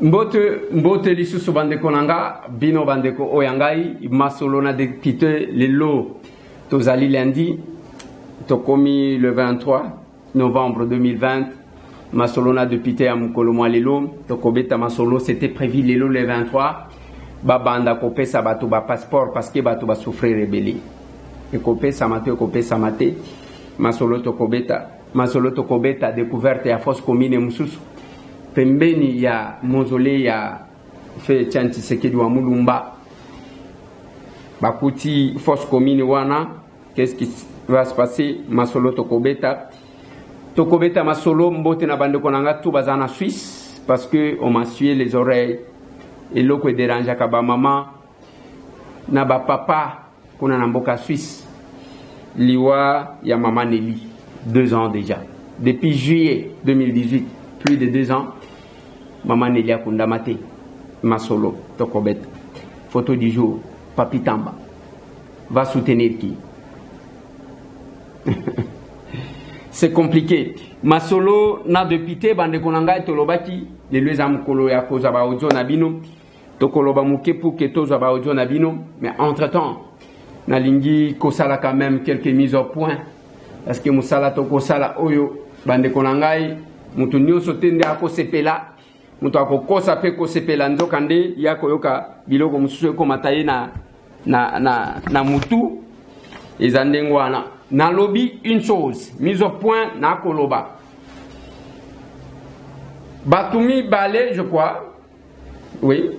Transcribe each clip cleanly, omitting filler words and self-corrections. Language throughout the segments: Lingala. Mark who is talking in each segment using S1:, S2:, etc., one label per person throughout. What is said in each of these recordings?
S1: Mbote lisusu bandeko nanga bino bandeko oyangai masolo na député lelo tozali lundi tokomi le 23 novembre 2020 masolo na député ya mukolo mwa lelo tokobeta masolo c'était prévu lelo le 23 babanda kopesa bato ba passeport parce que bato ba souffrir rebellion ekopesa mate masolo tokobeta découverte ya force commune mususu pembeni ya mausolée ya fe chanti sekedi wa mulumba bakuti force commune wana qu'est-ce qui va se passer masolo tokobeta masolo mbote na bandeko nanga tout bazana Suisse parce que on m'a sué les oreilles et loko dérange ka ba maman na ba papa kuna na mboka Suisse liwa ya maman Nelly 2 ans déjà depuis juillet 2018 plus de 2 ans maman Nelly akunda mate masolo tokobeta photo du jour Papi Tamba va soutenir qui c'est compliqué masolo na député bande konanga tolobaki le leza mukolo ya koza ba audio na bino tokoloba muke pour que toza ba audio na bino mais entre temps na lingi kosala quand même quelques mises au point parce que musala tokosala oyo bande konangai mutu nyonso tende akosepela mutu akokosa pe kosepela nzoka nde yako yoka biloko mususu ekomata ye na mutu ezandengo wana na lobby une chose mise au point na koloba batumi balé je crois oui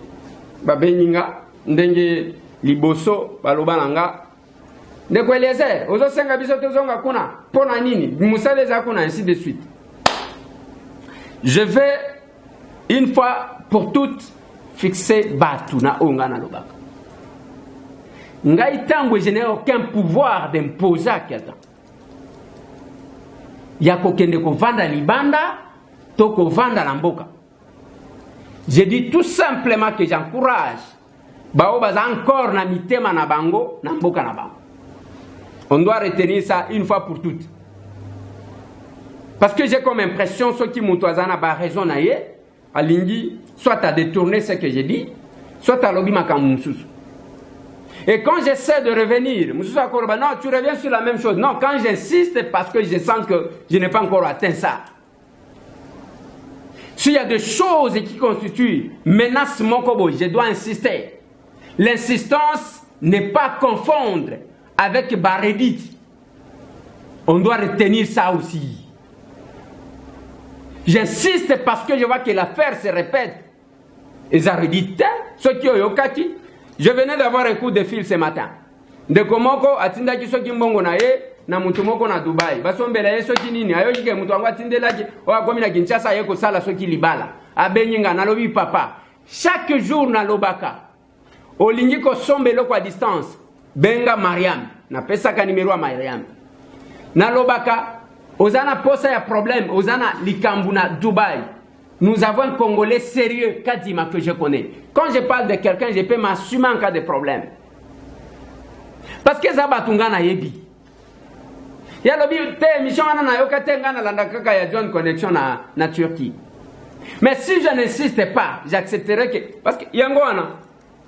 S1: babeninga ndenge liboso baloba nanga ndeko Eliezer ozo senga biso tozonga kuna pona nini musaleza kuna ainsi de suite. Je vais une fois pour toutes fixer batu na onga na lobaka. Ngai tango je n'ai aucun pouvoir d'imposer à quelqu'un. Yako kende ko vanda libanda, toko vanda la mboka. Je dis tout simplement que j'encourage bao baza encore na mitema na bango na mboka na bango. On doit retenir ça une fois pour toutes. Parce que j'ai comme impression ceux qui m'ont ba raison na ye alingi soit à détourner ce que j'ai dit, soit à lobi makamumususu. Et quand j'essaie de revenir, non, tu reviens sur la même chose. Non, quand j'insiste, parce que je sens que je n'ai pas encore atteint ça. S'il y a des choses qui constituent menace mon kobo, je dois insister. L'insistance n'est pas confondre avec Barédit. On doit retenir ça aussi. J'insiste parce que je vois que l'affaire se répète. Et Zarédit, ceux qui ont yokaki, je venais d'avoir un coup de fil ce matin. De komoko atinda ki soki mbongo na ye na mutu moko na Dubai. Basombela ye soki nini ayoki ke mutu wangu atindela ki oa komi na Kinshasa ye ko sala soki libala. Abenyinga na lobi papa. Chaque jour na lobaka. Olingi ko sombelo kwa distance. Benga Mariam. Na pesa ka numéro a Mariam. Na lobaka ozana posa ya problème ozana likambu na Dubai. Nous avons un Congolais sérieux, Kadima, que je connais. Quand je parle de quelqu'un, je peux m'assumer en cas de problème. Parce que Zabatunga na yebi. Ya lobi te mission na yoka te ngana landa kaka ya John connexion na Turquie. Mais si je n'insiste pas, j'accepterai que parce que yango wana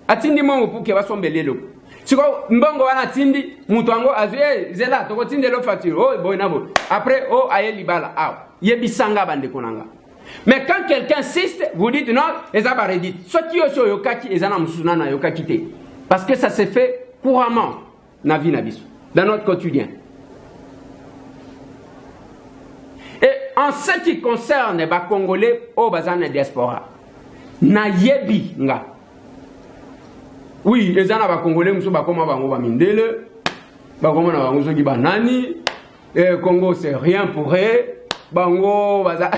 S1: atindi mongo pour que basombelelo. Siko mbongo wana atindi mutu wango azwe zela to kotinde lo facture. Oh boy na bo. Après oh aye libala ah. Yebi sanga bande konanga. Mais quand quelqu'un insiste, vous dites non, et ça va redire. Ce qui est sur Yokaki, et ça n'a Yokaki. Parce que ça se fait couramment dans notre quotidien. Et en ce qui concerne les Congolais au bazan de diaspora, na yebi nga. Oui, les gens ba Congolais muso ba koma bango ba mindele, ba koma na bango soki banani, Congo c'est rien pour eux, bango baza.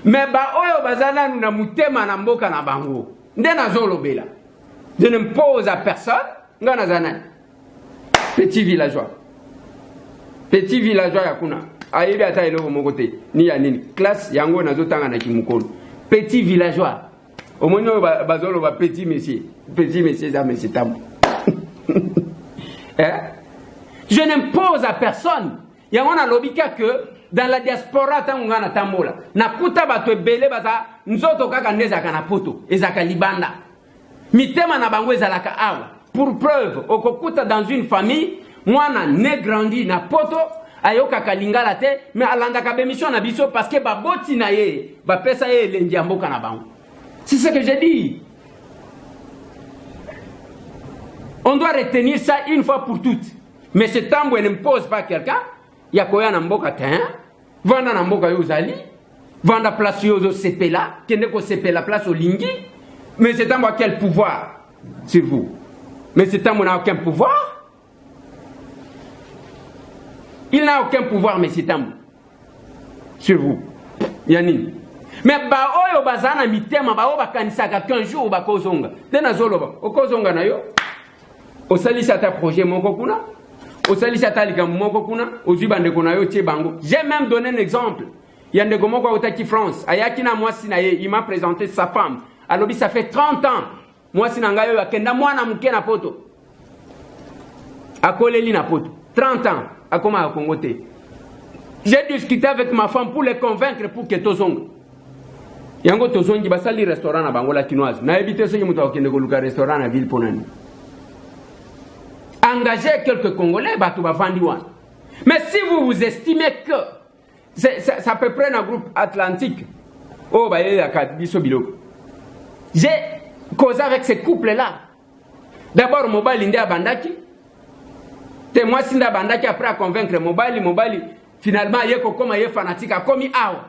S1: Mais ba oyo bazana na mutema na mboka na bango ndena zolobela je ne me pose à personne ngana zana petit villageois yakuna ayebi ata eloko moko te ni ya nini classe yango nazotanga na kimukolo petit villageois au moins bazolo ba petit monsieur ça mais c'est tam hein Je n'impose à personne. Il y a un lobby que dans la diaspora, tangana tambola. Na kuta bato ebele baza nzoto kaka ndeza kana poto, ezaka libanda. Mitema na bango ezalaka awa. Pour preuve, okokuta dans une famille, mwana ne grandi na poto, ayoka kalingala te, mais alandaka bemission na biso parce que baboti na ye, ba pesa ye elengi ya mboka na bango. C'est ce que j'ai dit. On doit retenir ça une fois pour toutes. Mais ce tambo n'impose pas quelqu'un. Yakoya na mboka te, vanda na mboka yo zali, vanda place yo zo sepela, kende ko sepela place au lingi. Mais ce tambo a quel pouvoir sur vous? Mais ce tambo n'a aucun pouvoir. Il n'a aucun pouvoir, mais c'est tambo sur vous. Yanini. Mais ba oyo bazana mitema ba oba kanisaka qu'un jour ba kozonga. Dena zoloba, o kozonga na yo. O salisa ta projet moko kuna. O salisa ta likambo moko kuna, o zibande kona yo tie bango. J'ai même donné un exemple. Yande moko otaki France, ayaki na mwasi na ye, il m'a présenté sa femme. Alobi ça fait 30 ans. Mwasi na ngayo akenda mwana muke na poto. Akoleli na poto. 30 ans. Akoma akongote. J'ai discuté avec ma femme pour les convaincre pour que tozonga. Yango tozongi basali restaurant na bango la chinoise. Na ebite soki muto akende ko luka restaurant na ville ponani. Engagez quelques Congolais, batu bafandi wana. Mais si vous vous estimez que ça peut prendre un groupe atlantique, oh bah il y a biso biloko. J'ai causé avec ces couples-là. D'abord Mobali Ndé Bandaki. Et moi Sinda Bandaki après à convaincre Mobali finalement il y a comme il fanatique a commis awa.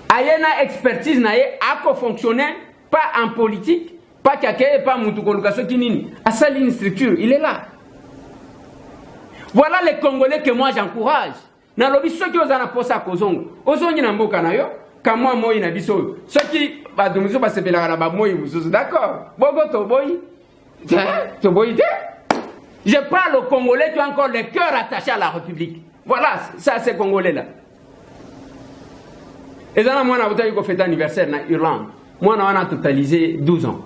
S1: Ayena expertise na ye a fonctionner pas en politique, pas quelqu'un pas mutuko lukaso kinini. Asali une structure, il est là. Voilà les Congolais que moi j'encourage. Na lobi soki ozana posa kozongo. Ozongi na mboka na yo, kamwa moyi na biso. Soki badumuzo basepela na ba moyi mususu, d'accord. Bogo to boyi. To boyi te. Je parle aux Congolais qui ont encore le cœur attaché à la République. Voilà, ça c'est Congolais là. Et ça, moi, on a fait anniversaire en Irlande. Moi, on a totalisé 12 ans.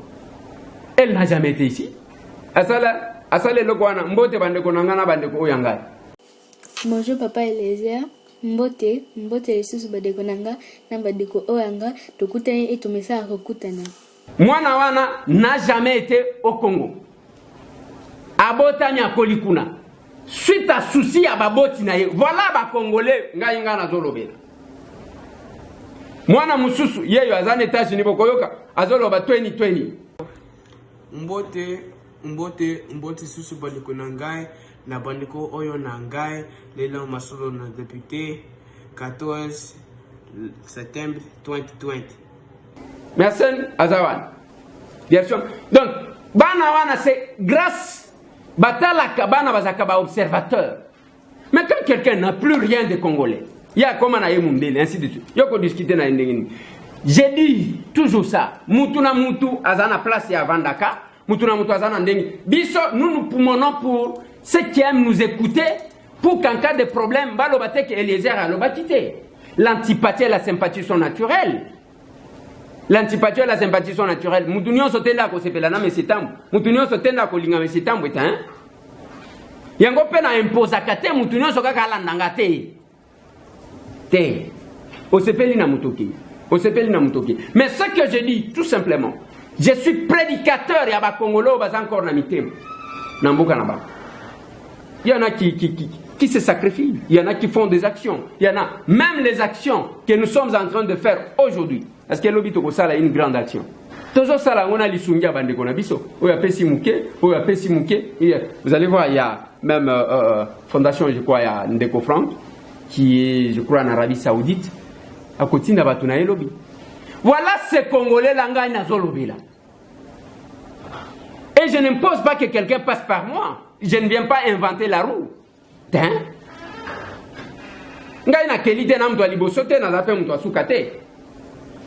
S1: Elle n'a jamais été ici.
S2: Bonjour papa Eliezer. Mbote lisusu badeko nanga na badeko oyanga tokutana et tomesa akokutana.
S1: Mwana wana n'a jamais été au Congo. Abotani akolikuna. Suite à souci à baboti na ye. Voilà ba Congolais ngai ngana zolobela. Mwana mususu yeyo azana États-Unis bokoyoka azoloba 2020.
S3: Mbote susu bandeko na ngai na bandeko oyo na ngai lelo masolo na député 14 septembre 2020.
S1: Merci Azawan. Bien sûr. Donc bana wana c'est grâce batala kabana bazaka ba observateur. Mais quand quelqu'un n'a plus rien de congolais, il y a comme na yemundele ainsi de suite. Yoko discuter na ndengini. J'ai dit toujours ça. Mutuna mutu azana place ya Vandaka, mutuna mutu azana ndengi. Biso nous poumons pour ceux qui aiment nous écouter pour qu'en cas de problème balobate que Eliezer alobatité. L'antipathie et la sympathie sont naturelles. L'antipathie et la sympathie sont naturelles. Mutunyo sotenda ko sepelana mesitambu. Mutunyo sotenda ko linga mesitambu eta hein. Yango pena imposa kate mutunyo sokaka landanga te. Te. Osepeli na mutoki. Osepeli na mutoki. Mais ce que je dis tout simplement, je suis prédicateur ya ba Congolo bas encore na mitema. Na mboka na ba. Il y en a qui se sacrifient, il y en a qui font des actions, il y en a même les actions que nous sommes en train de faire aujourd'hui. Parce que l'obito ko sala une grande action. Tozo sala on a lisungia bande kona biso. Oya pesi muke, oya pesi muke. Vous allez voir, il y a même fondation, je crois, il y a Ndeko Frank qui est, je crois, en Arabie Saoudite. À côté de Batuna et lobby. Voilà ce Congolais langa na zolobila. Et je n'impose pas que quelqu'un passe par moi. Je ne viens pas inventer la roue. Hein?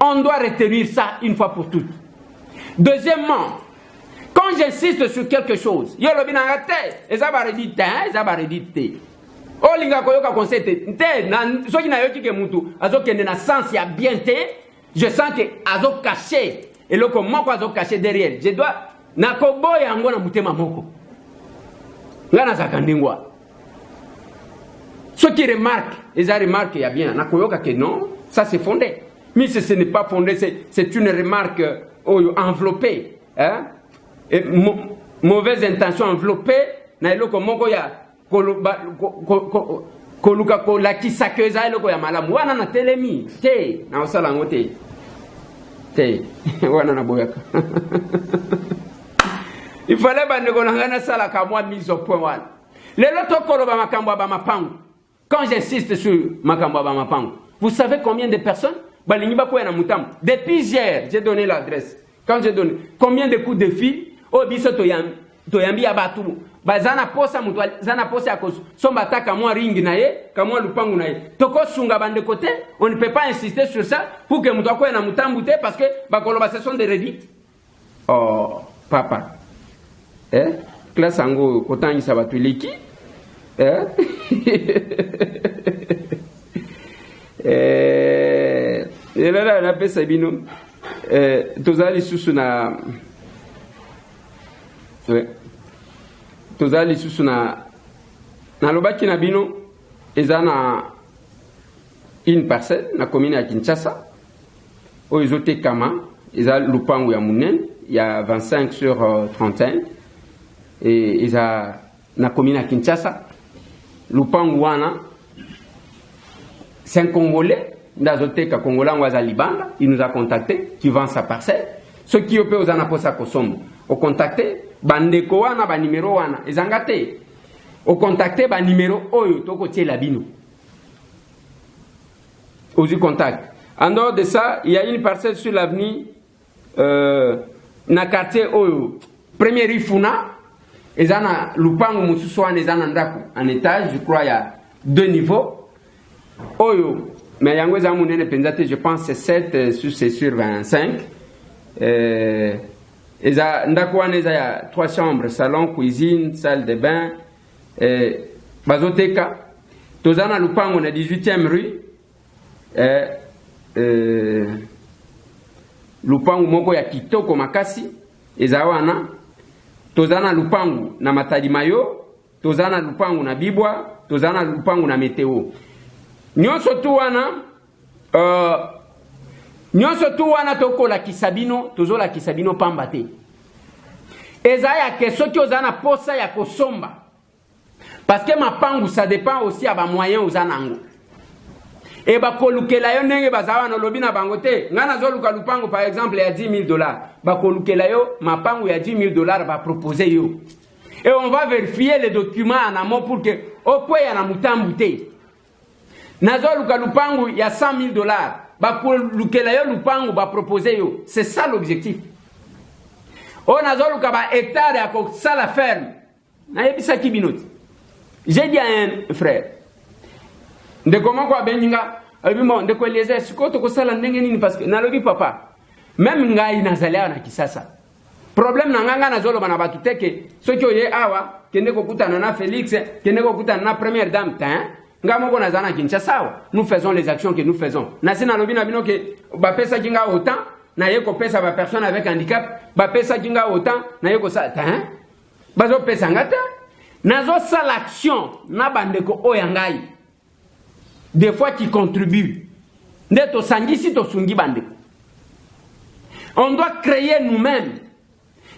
S1: On doit retenir ça une fois pour toutes. Deuxièmement, quand j'insiste sur quelque chose, je sens que azo caché et le comment azo caché derrière. Je dois nakoboya ngo na mutema moko. ngana zakandingwa. Ceux qui remarquent, ils remarquent, il y a bien, nakoyoka que non, ça c'est fondé. Mais ce n'est pas fondé, c'est une remarque enveloppée. Hein? Et mauvaise intention enveloppée, na eloko moko ya koluka kolakisa ke eza eloko ya malamu. Wana na telemi, te, na osala ngo te. Te, wana na boyaka. Il fallait bandeko na ngana sala ka moi mise au point wana. Lelo tokolo ba makambo ba mapango. Quand j'insiste sur makambo ba mapango, vous savez combien de personnes depuis hier, j'ai donné l'adresse. Quand j'ai donné, combien de coups de fil, oh, biso toyambi abatu. Bazana posa mutu, zana posa akos. Sombata kamwa ringi na ye, kamwa lupangu na ye. Toko sunga bande côté, on ne peut pas insister sur ça pour que mutu akwe na mutambute parce que bakoloba ce sont des redites. Oh, papa. Classe ango kotangi sabatuliki. Et là, la paix, c'est bino. Tozali susuna. Tozali susuna. Na lobaki na bino, ezana une parcelle, na commune à Kinshasa. O izote kama, eza lupangu ya munen, il y a 25 sur 31. Et eza na commune à Kinshasa. Lupangu wana, c'est un Congolais. Ndazoteka Congolais waza Libanda, il nous a contacté, qui vend sa parcelle. Ceux qui opèrent aux anaposa kosombo, au contacté, bandeko wana ba numéro wana, ezangate. Au contacté ba numéro oyo toko tie labino. Aux contact. En dehors de ça, il y a une parcelle sur l'avenue na quartier oyo, premier Rifuna, ezana lupango mususu wana ezana ndako en étage, je crois il y a 2 niveaux. Oyo mais yango za munene penzate, je pense c'est 7 sur 25. Eza ndako wana eza ya 3 chambres, salon, cuisine, salle de bain. Bazoteka tozana lupango na 18e rue. Lupango moko ya kitoko makasi eza wana. Tozana lupango na Matadi Mayo, tozana lupango na Bibwa, tozana lupango na Meteo. Nyonso tu wana tokola kisabino, tozola kisabino pamba te. Eza ya ke soki ozana posa ya kosomba. Parce que mapangu ça dépend aussi à ba moyen ozanango. Et ba kolukela yo ndenge bazawa na lobi na bango te. Ngana zoluka lupango par exemple ya $10,000. Ba kolukela yo mapangu ya $10,000 ba proposer yo. Et on va vérifier les documents en amont pour que okwe ya na mutambu te. Nazo luka lupangu ya $100,000. Ba lukela yo lupangu ba proposer yo. C'est ça l'objectif. O nazo luka ba hectare ya ko sala ferme. Na yebisa kibinoti. J'ai dit à un frère. De comment quoi beninga abimo de ko eliezer sikoto ko sala ndenge nini parce que nalobi papa. Même ngai nazalea na kisasa. Problème na nganga na zolo bana batuteke soki oye awa kende ko kutana na Félix, kende ko kutana na première dame tin. Ngamoko na zana Kinshasa. Nous faisons les actions que nous faisons. Na sina lobi na bino ke ba pesa kinga autant na yeko pesa ba personne avec handicap, ba pesa kinga autant na yeko sa tin. Bazo pesa ngata. Nazo sa l'action na bandeko oyangai. Des fois qui contribuent. Ndeto sangisi to sungi bandeko. On doit créer nous-mêmes.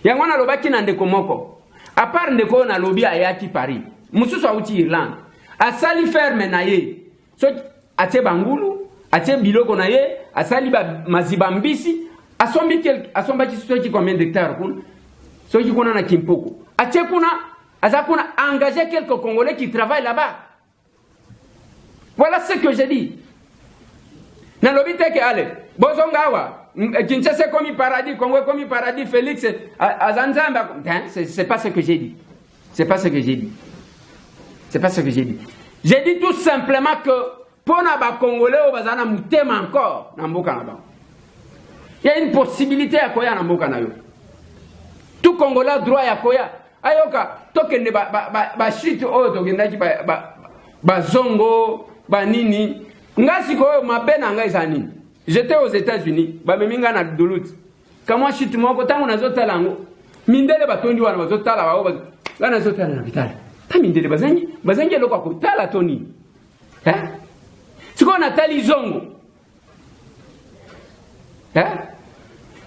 S1: Yango na lobaki na ndeko moko. À part ndeko na lobi ayaki Paris. Mususu auti Irlande. Asali ferme na ye. So atie bangulu, atie biloko na ye, asali ba mazibambisi, asombi ki soki combien d'hectares kuna. Soki kuna na Kimpoko. Atie kuna azakuna engager quelques Congolais qui travaillent là-bas. Voilà ce que j'ai dit. Na lobi teke ale. Bozongawa. Kinshasa comme paradis, Congo comme paradis, Félix, Azanzamba. C'est pas ce que j'ai dit. C'est pas ce que j'ai dit. C'est pas ce que j'ai dit. J'ai dit tout simplement que pour les Congolais, bazana mutema encore na mboka na ba. Il y a une possibilité à koya na mboka na yo. Tout Congolais a droit à koya. Ayoka tokende ba shit o tokendaki ba zongo ba nini. Ngasi ko mabena ngai zanini. J'étais aux États-Unis, ba meminga na duluth. Kama shit moko tangu nazotala ngo. Mindele batondi wana bazotala ba. Là nazotala na vitala. tamindele bazangi eloko ya kotala to nini sikoyo natali zongo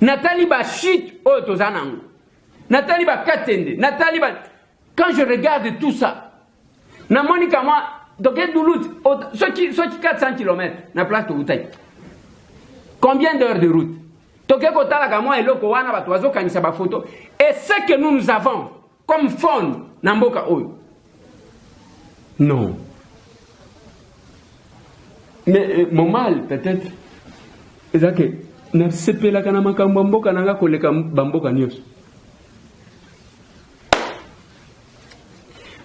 S1: natali bashite oyo toza nango natali bakatende natali quand je regarde tout ça namoni kamwa doke duluth soki 400 km na place toutaki combien d'heures de route toke kotala kamwa eloko wana bato bazokanisa bafoto et ce que nous avons comme fond na mboka oyo non mais mon mal peut-être ezake nasepelaka na makambo ya mboka nanga koleka bamboka nyonso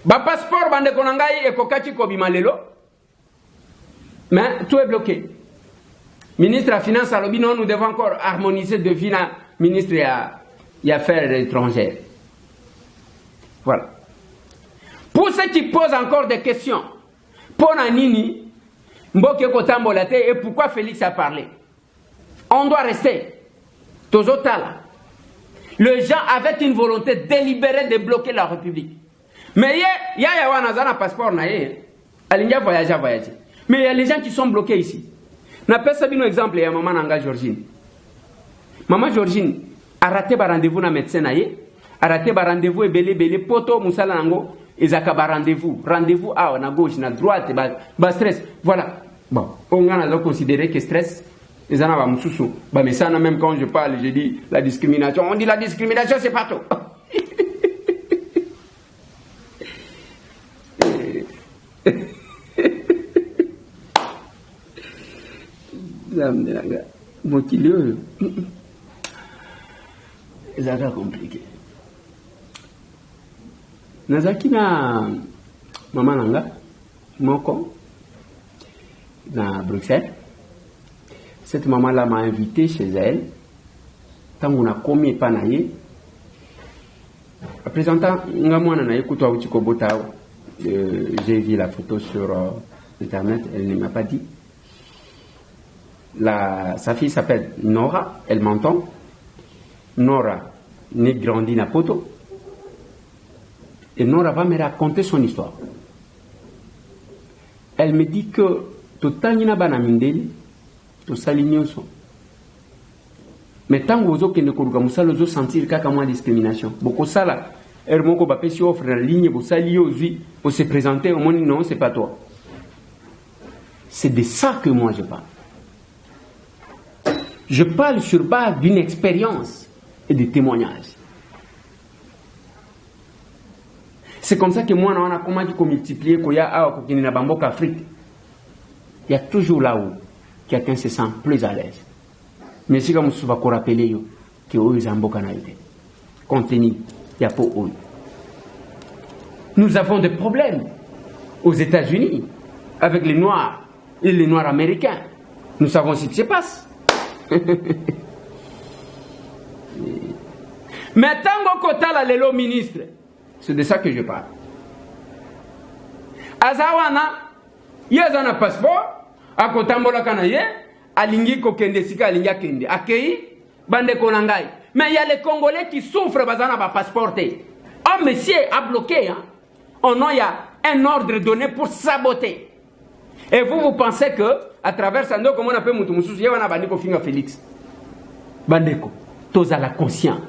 S1: bapasseport bandeko na ngai ekokaki kobima lelo mais tout est bloqué. Ministre de la Finance alobi non, nous devons encore harmoniser de vie na ministre des Affaires étrangères. Voilà. Pour ceux qui posent encore des questions, pour Nini, Mboke Kotambolate, et pourquoi Félix a parlé? On doit rester. Tozotala. Les gens avaient une volonté délibérée de bloquer la République. Mais il y a un passeport, il y a voyager. Mais il y a les gens qui sont bloqués ici. Je vais vous un exemple, il y a maman Nanga Georgine. Maman Georgine a raté un rendez-vous dans le médecin, a raté un rendez-vous et belé, poto, moussala nango, et zakaba rendez-vous à gauche, à droite, bas stress. Voilà. Bon, on a considéré que stress, les gens ont moussou. Mais ça, même quand je parle, je dis la discrimination. On dit la discrimination, c'est pas tout. C'est compliqué. Nazaki na maman nanga moko na Bruxelles. Cette maman là m'a invité chez elle. Tant on a commis panaye. À présentant ngamwana na yekuto utiko botao. J'ai vu la photo sur internet, elle ne m'a pas dit. Sa fille s'appelle Nora, elle m'entend. Nora n'est grandie na poto. Et Nora va me raconter son histoire. Elle me dit que total nina bana mindeli, to salignoso. Mais tant que vous avez ne sentir kaka moins discrimination. Beaucoup ça là, Hermoko Bapesi offre la ligne pour s'allier pour se présenter au monde, non, c'est pas toi. C'est de ça que moi je parle. Je parle sur base d'une expérience et de témoignages. C'est comme ça que moi, on a comment multiplier qu'il y a Afrique. Il y a toujours là où quelqu'un se sent plus à l'aise. Mais si comme souvent qu'on rappelle que eux Zamboka n'a été contenu, il n'y a pas eux. Nous avons des problèmes aux États-Unis avec les Noirs et les Noirs américains. Nous savons ce qui se passe. Mais tant qu'on a le ministre, c'est de ça que je parle. Azawana, il y a un passeport, à Kotambola Kanaye, à Lingi Kokende Sika, à Linga Kende, à Kei, Bande Konangai. Mais il y a les Congolais qui souffrent, Bazana va passeporter. Oh, monsieur a bloqué, hein. Oh non, il y a un ordre donné pour saboter. Et vous pensez que, à travers ça, comment on appelle Moutoumoussous, il y a un Bandeko Finga Félix. Bandeko, tous à la conscience.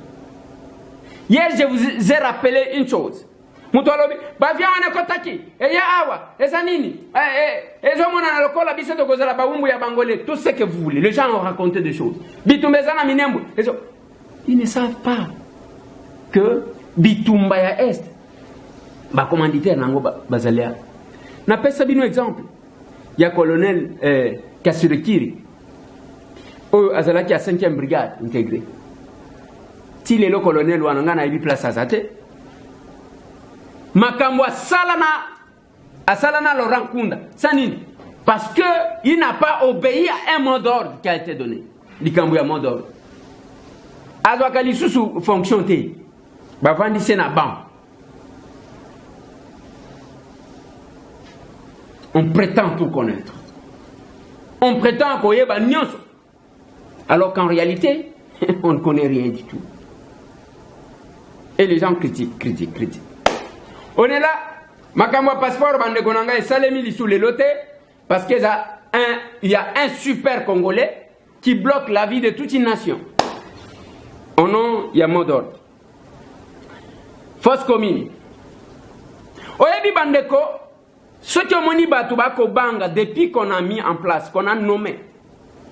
S1: Hier, je vous ai rappelé une chose. Moutolobi, Bavia en Kotaki, et Yawa, et Zanini, et Zomona, le col à Bissot de Gozala Baumou et Bangolé, tout ce que vous voulez. Les gens ont raconté des choses. Bitumbezana Minembu. Ils ne savent pas que Bitumbaya Est, ma commanditaire Nango Bazalia. N'a pas ça un exemple. Il y a colonel Kassurekiri, au Azalaki à 5e brigade intégrée. Si le colonel Wananga a eu place à Zate, Makambo a Salana Laurent Kunda, Sanine, parce qu'il n'a pas obéi à un mot d'ordre qui a été donné. Il y a un mot d'ordre. Azwakali sous fonction T. Bavandi Sénaban. On prétend tout connaître. On prétend qu'on y a nyonso. Alors qu'en réalité, on ne connaît rien du tout. Et les gens critiquent. On est là, Makamwa passeport bande konanga et salemi sous les lotés parce qu'il y a un super Congolais qui bloque la vie de toute une nation. Au nom, il y a mot d'ordre. Fausse commune. Oyebi bandeko, ce que moni batubako banga depuis qu'on a mis en place, qu'on a nommé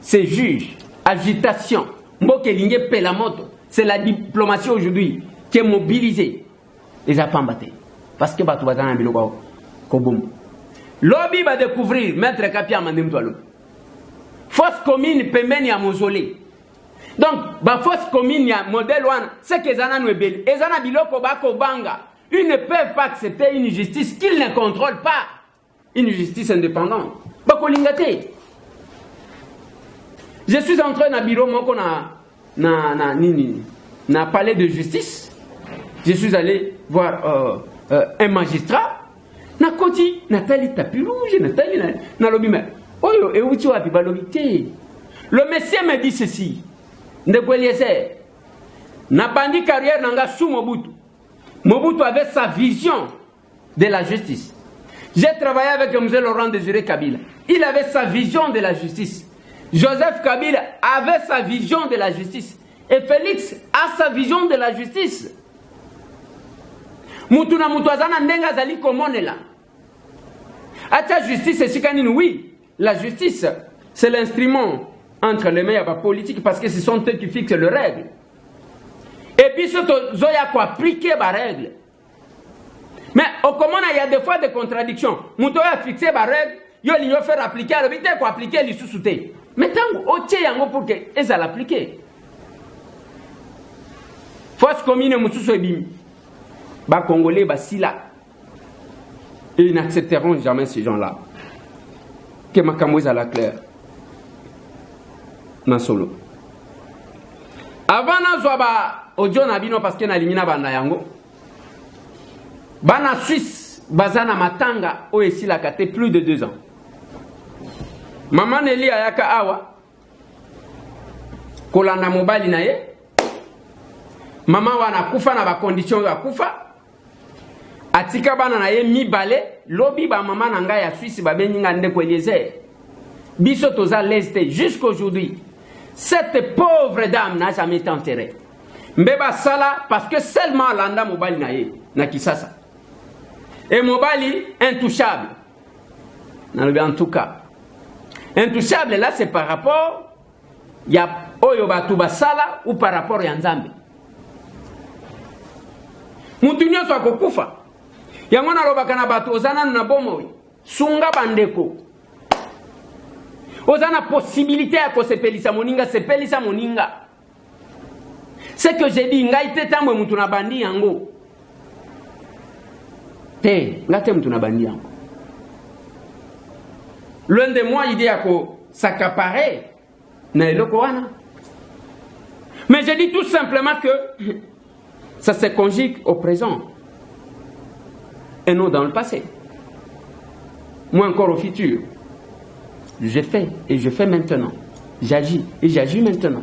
S1: ces juges, agitation, mbokelinge pelamoto, c'est la diplomatie aujourd'hui qui est mobilisée. Les a pas embattés. Parce que batubazana biloko koboum. Lobby va découvrir maître Kapia Mandem Toalo. Fausse commune pembeni ya mausolée. Donc, ba fausse commune ya modèle one, c'est que zana nwebeli. Et zana biloko bako banga. Ils ne peuvent pas accepter une justice qu'ils ne contrôlent pas. Une justice indépendante. Bako lingate. Je suis entré dans le bureau moko na palais de justice. Je suis allé voir un magistrat. Na koti Nathalie tapis rouge, Nathalie na lobi me. Oyo e uti wapi ba lobi te. Le monsieur me dit ceci. Ndeko Eliezer. Na bandi carrière nanga sous Mobutu. Mobutu avait sa vision de la justice. J'ai travaillé avec M. Laurent Désiré Kabila. Il avait sa vision de la justice. Joseph Kabila avait sa vision de la justice. Et Félix a sa vision de la justice. Mutuna mutuazana ndenga zali komonela. Acha justice et sikanine, oui. La justice, c'est l'instrument entre les mains de la politique parce que ce sont eux qui fixent les règles. Et puis, il faut appliquer les règles. Mais au commun, il y a des fois des contradictions. Mouto a fixé les règles, il faut faire appliquer, il faut appliquer les sous-soutés. Mais tant que pour que les appliquer. Force commune, Moussou Ebimi. Bas Congolais, bas Sila. Et ils n'accepteront jamais ces gens-là. Que ma camouise à la claire. Na solo. Avant na zoaba audio na bino parce que na limina banda yango. Bana Suisse, bazana matanga o esi la kate plus de 2 ans. Maman Nelly ayaka awa. Kolanda mobali na ye. Maman wana kufa na ba condition ya kufa. Atika bana na ye mibale, lobi ba maman na ngai ya Suisse ba beninga Ndeko Eliezer. Biso toza leste jusqu'aujourd'hui. Cette pauvre dame n'a jamais été enterrée. Mbeba sala parce que seulement landa mobali na ye na Kisasa. Et mobali intouchable. En tout cas. Intouchable là c'est par rapport ya oyo batu basala ou par rapport ya Nzambe. Mutu nyonso akokufa. Yango na lobaka na bato ozana na bomo sunga bandeko. Ozana possibilité ya kosepelisa moninga, sepelisa moninga. Ce que j'ai dit, ngai te tamwe mutu na bandi yango. Te, ngate mutu na bandi yango. L'un de moi idée à s'accaparer na eloko wana. Mais je dis tout simplement que ça se conjugue au présent et non dans le passé. Moi encore au futur. Je fais et je fais maintenant. J'agis et j'agis maintenant.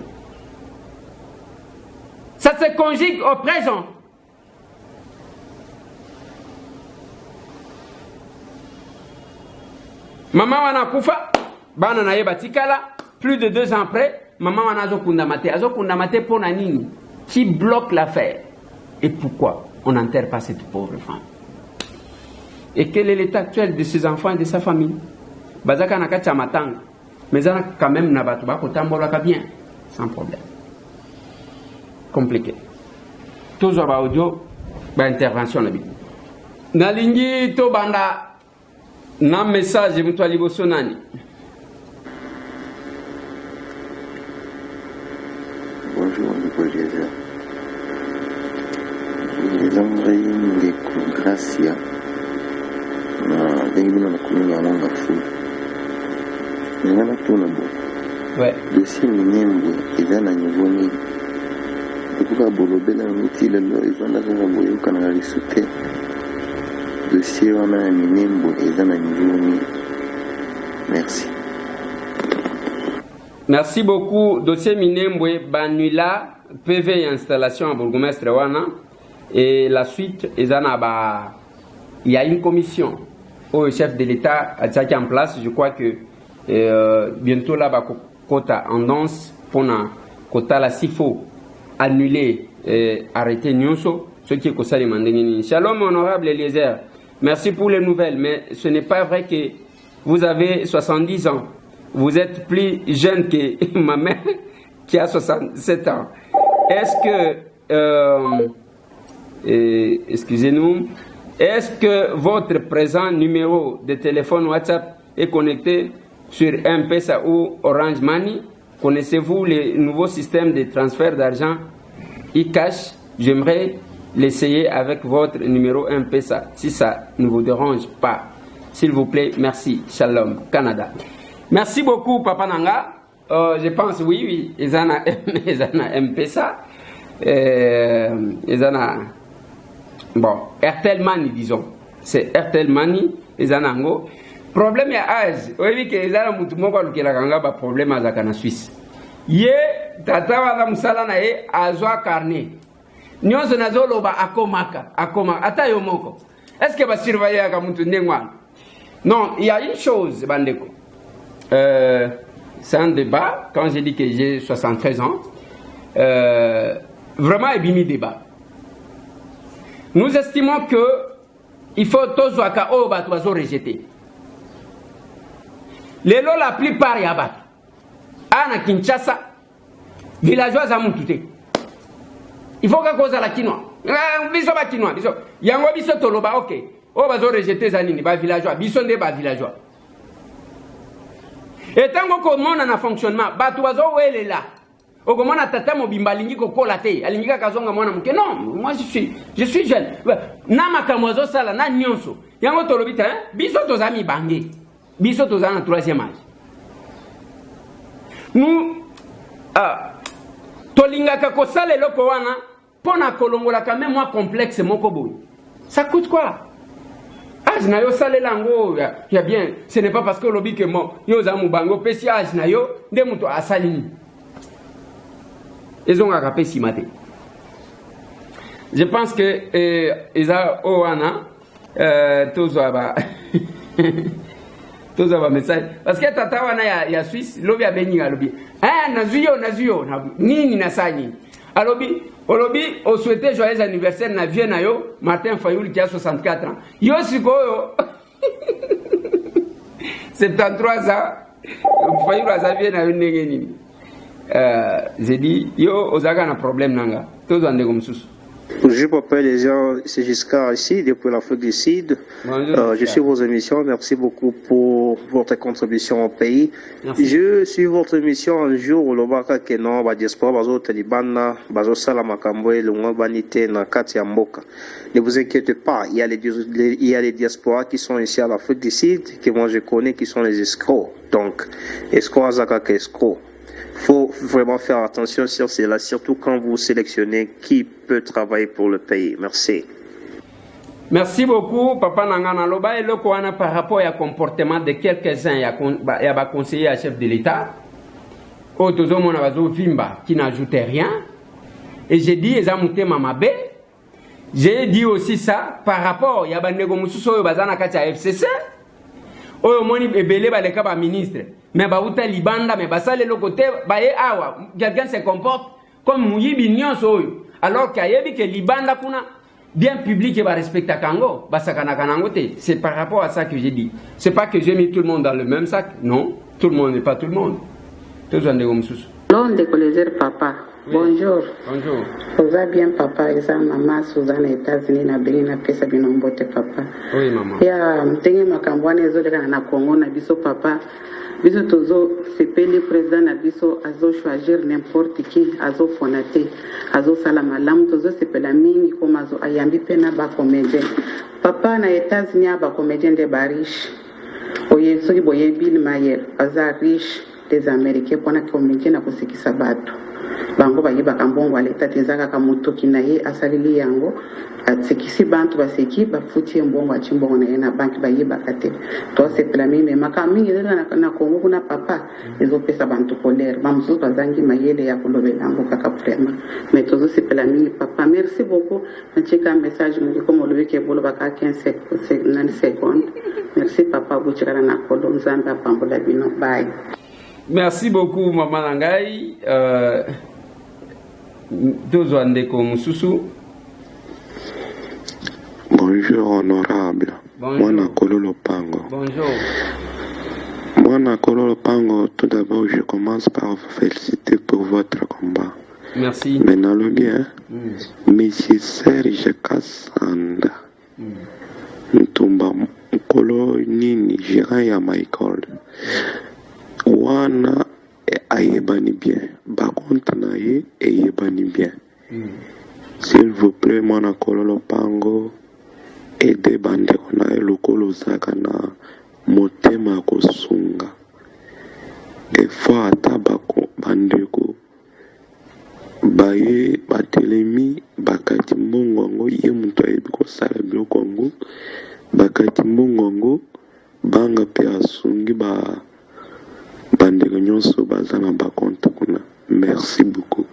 S1: Ça se conjugue au présent. Maman wana kufa, bana na yeba tikala, plus de 2 ans après, maman wana zo kundamate. Azo kundamate pour nini? Qui bloque l'affaire? Et pourquoi on n'enterre pas cette pauvre femme? Et quel est l'état actuel de ses enfants et de sa famille? Bazaka na kacha matanga. Mais ça quand même na batu ba kotambola ka bien, sans problème. Compliqué. Toujours ba audio, ba intervention na bi. Na lingi to banda na message mutu aliboso nani.
S4: Bonjour, Ndeko Eliezer. J'ai envoyé Ndeko Gracia. Ndengibino na kumenya mwanga fu. Ngana tuna bo.
S1: Ouais.
S4: Dossier Minembwe eza na niveau ni. Ndikuka bolobela muti lelo ezana za boyoka na risute. Dossier wana ya Minembwe eza na niveau ni. Merci.
S1: Merci beaucoup. Dossier Minembwe Banula PV installation à Bourgmestre wana et la suite ezana ba il y a une commission au chef de l'État a déjà en place. Je crois que bientôt là, quota en danse pour un quota là, s'il faut annuler, arrêter Nyonso, ce qui est comme ça demandé. Shalom, honorable Eliezer. Merci pour les nouvelles, mais ce n'est pas vrai que vous avez 70 ans. Vous êtes plus jeune que ma mère qui a 67 ans. Est-ce que, excusez-nous, est-ce que votre présent numéro de téléphone WhatsApp est connecté sur M-Pesa ou Orange Money? Connaissez-vous les nouveaux systèmes de transfert d'argent e-cash? J'aimerais l'essayer avec votre numéro M-Pesa, si ça ne vous dérange pas. S'il vous plaît, merci. Shalom, Canada. Merci beaucoup, Papa Nanga. Je pense, oui, ils en ont M-Pesa. Ils en ont, bon, Airtel Money, disons. C'est Airtel Money, ils en ont. Problème est âge. Oui, que ils ont un problème à la Suisse. Ye, tata wala musala na ye, azwa carnet. Nyonso nazo loba akomaka. Ata yomoko. Est-ce que va surveiller à Kamutu Nengwan? Non, il y a une chose, Bandeko. C'est un débat. Quand j'ai dit que j'ai 73 ans, vraiment, il y a un débat. Nous estimons que il faut tous les rejeter. Les lots, la plupart, il y a battu. À Kinshasa, villageois à Moutouté. Il faut que cause à la quinoa. Biso ba quinoa, biso. Yango biso toloba, ok. On va rejeter zanini, ba villageois. Biso ne ba villageois. Et tant qu'on a un fonctionnement, ba toizo où elle est là. Au comment on a tata mobimba lingi ko kolate, alinga kazonga mwana muke. Non, moi je suis jeune. Na makamozo sala na nyonso. Yango tolobita, hein? Biso tozami bangé. Biso tozana troisième âge. Nous tolinga kako sala loko wana pona kolongola quand même moi complexe moko boy. Ça coûte quoi? Âge na yo sala lango ya bien, ce n'est pas parce que lobi que mo yo za mubango pesi âge na yo nde muto asalini. Ils ont agapé si maté. Je pense que Isa Owana Tozoaba Tozoaba message parce que tata wana ya Suisse lobi ya beni alobi nazuyo nini nasani alobi olobi o souhaiter joyeux anniversaire na vieux na yo Martin Fayoul qui a 64 ans yo sikoyo 73 ans Fayoul azavie na yo ndenge nini. J'ai dit, yo, ozaga un problème nanga. Tous en comme ça.
S5: Je m'appelle les gens, c'est Giscard ici, depuis l'Afrique du Sud. Je suis vos émissions. Merci beaucoup pour votre contribution au pays. Merci. Je suis votre émission un jour où le Baka Kenon, la diaspora, Bazo Talibana, Bazo Salamakamboé, le Mwabanité, na Katia Mboka. Ne vous inquiétez pas, il y a les diasporas qui sont ici à l'Afrique du Sud, que moi je connais, qui sont les escrocs. Donc, escrocs, Azaka, escrocs. Faut vraiment faire attention sur cela, surtout quand vous sélectionnez qui peut travailler pour le pays. Merci.
S1: Merci beaucoup, Papa Nangana Loba. Et le Koana par rapport au comportement de quelques-uns, il y a conseiller à chef de l'État, Otozo Monabazo Vimba, qui n'ajoutait rien. Et j'ai dit, Ezamouté Mamabe. J'ai dit aussi ça par rapport, il y a Bandego Moussoso Bazana Katia FCC. Oyo moni ebele ba leka ba ministre mais ba uta libanda mais ba sale le côté ba ye awa quelqu'un se comporte comme muyibi nyonso oyo alors qu'ayebi que libanda kuna bien public et ba respecta kango ba sakana kanango te. C'est par rapport à ça que j'ai dit. C'est pas que j'ai mis tout le monde dans le même sac, non, tout le monde n'est pas tout le monde. Tous en de comme sous.
S6: L'on de coléger papa. Oui. Bonjour.
S1: Bonjour.
S6: Vous va bien papa, et maman Suzanne États-Unis na beni na pesa binombote papa.
S1: Oui maman.
S6: Ya mtenge makambwane ezo leka na Congo na biso papa. Biso tozo sepeli président na biso azo choisir n'importe qui azo fonate azo salama lam tozo sepela mingi comme azo ayambi pena ba comédien. Papa na États-Unis ba comédien de barish. Oye soki boye Bill Mayer aza riche des Américains pour na comédien na kusikisa bato. bango bayebaka mbongo aleta te eza kaka motoki na ye asaleli yango asekisi bantu baseki bafuti ye mbongo atie mbongo na ye na banki bayebaka te tosepela mingi me makambo mingi ezala na kongo kuna papa ezopesa bantu kolere bamosusu bazangi mayele ya kolobela yango kaka vraiment me tozosepela mingi papa merci beaucoup natika message moki comme olobiki ebolobaka 15 secondes merci papa botikala na kolo nzambe apambola bino bye.
S1: Merci beaucoup Maman Langai. Tozwa ndeko mususu.
S7: Bonjour honorable. Mwana Kololo Pango.
S1: Bonjour.
S7: Mwana Kololo Pango, tout d'abord je commence par vous féliciter pour votre combat.
S1: Merci.
S7: Maintenant le bien. Monsieur Serge Kassanda. Ntumba Nkolo Nini gérant ya Michael. Wana ayebani bien. Bakonta na ye ayebani bien. S'il vous plaît, Mwana Kololo Pango, aidez bandeko na ye lokolo zaka na motema kosunga. Efo ata bako bandeko baye batelemi bakati mbongo ye mutu ayebi kosala biloko yango bakati mbongo banga pe asungi bandeko nyonso baza na bakonta kuna. Merci beaucoup.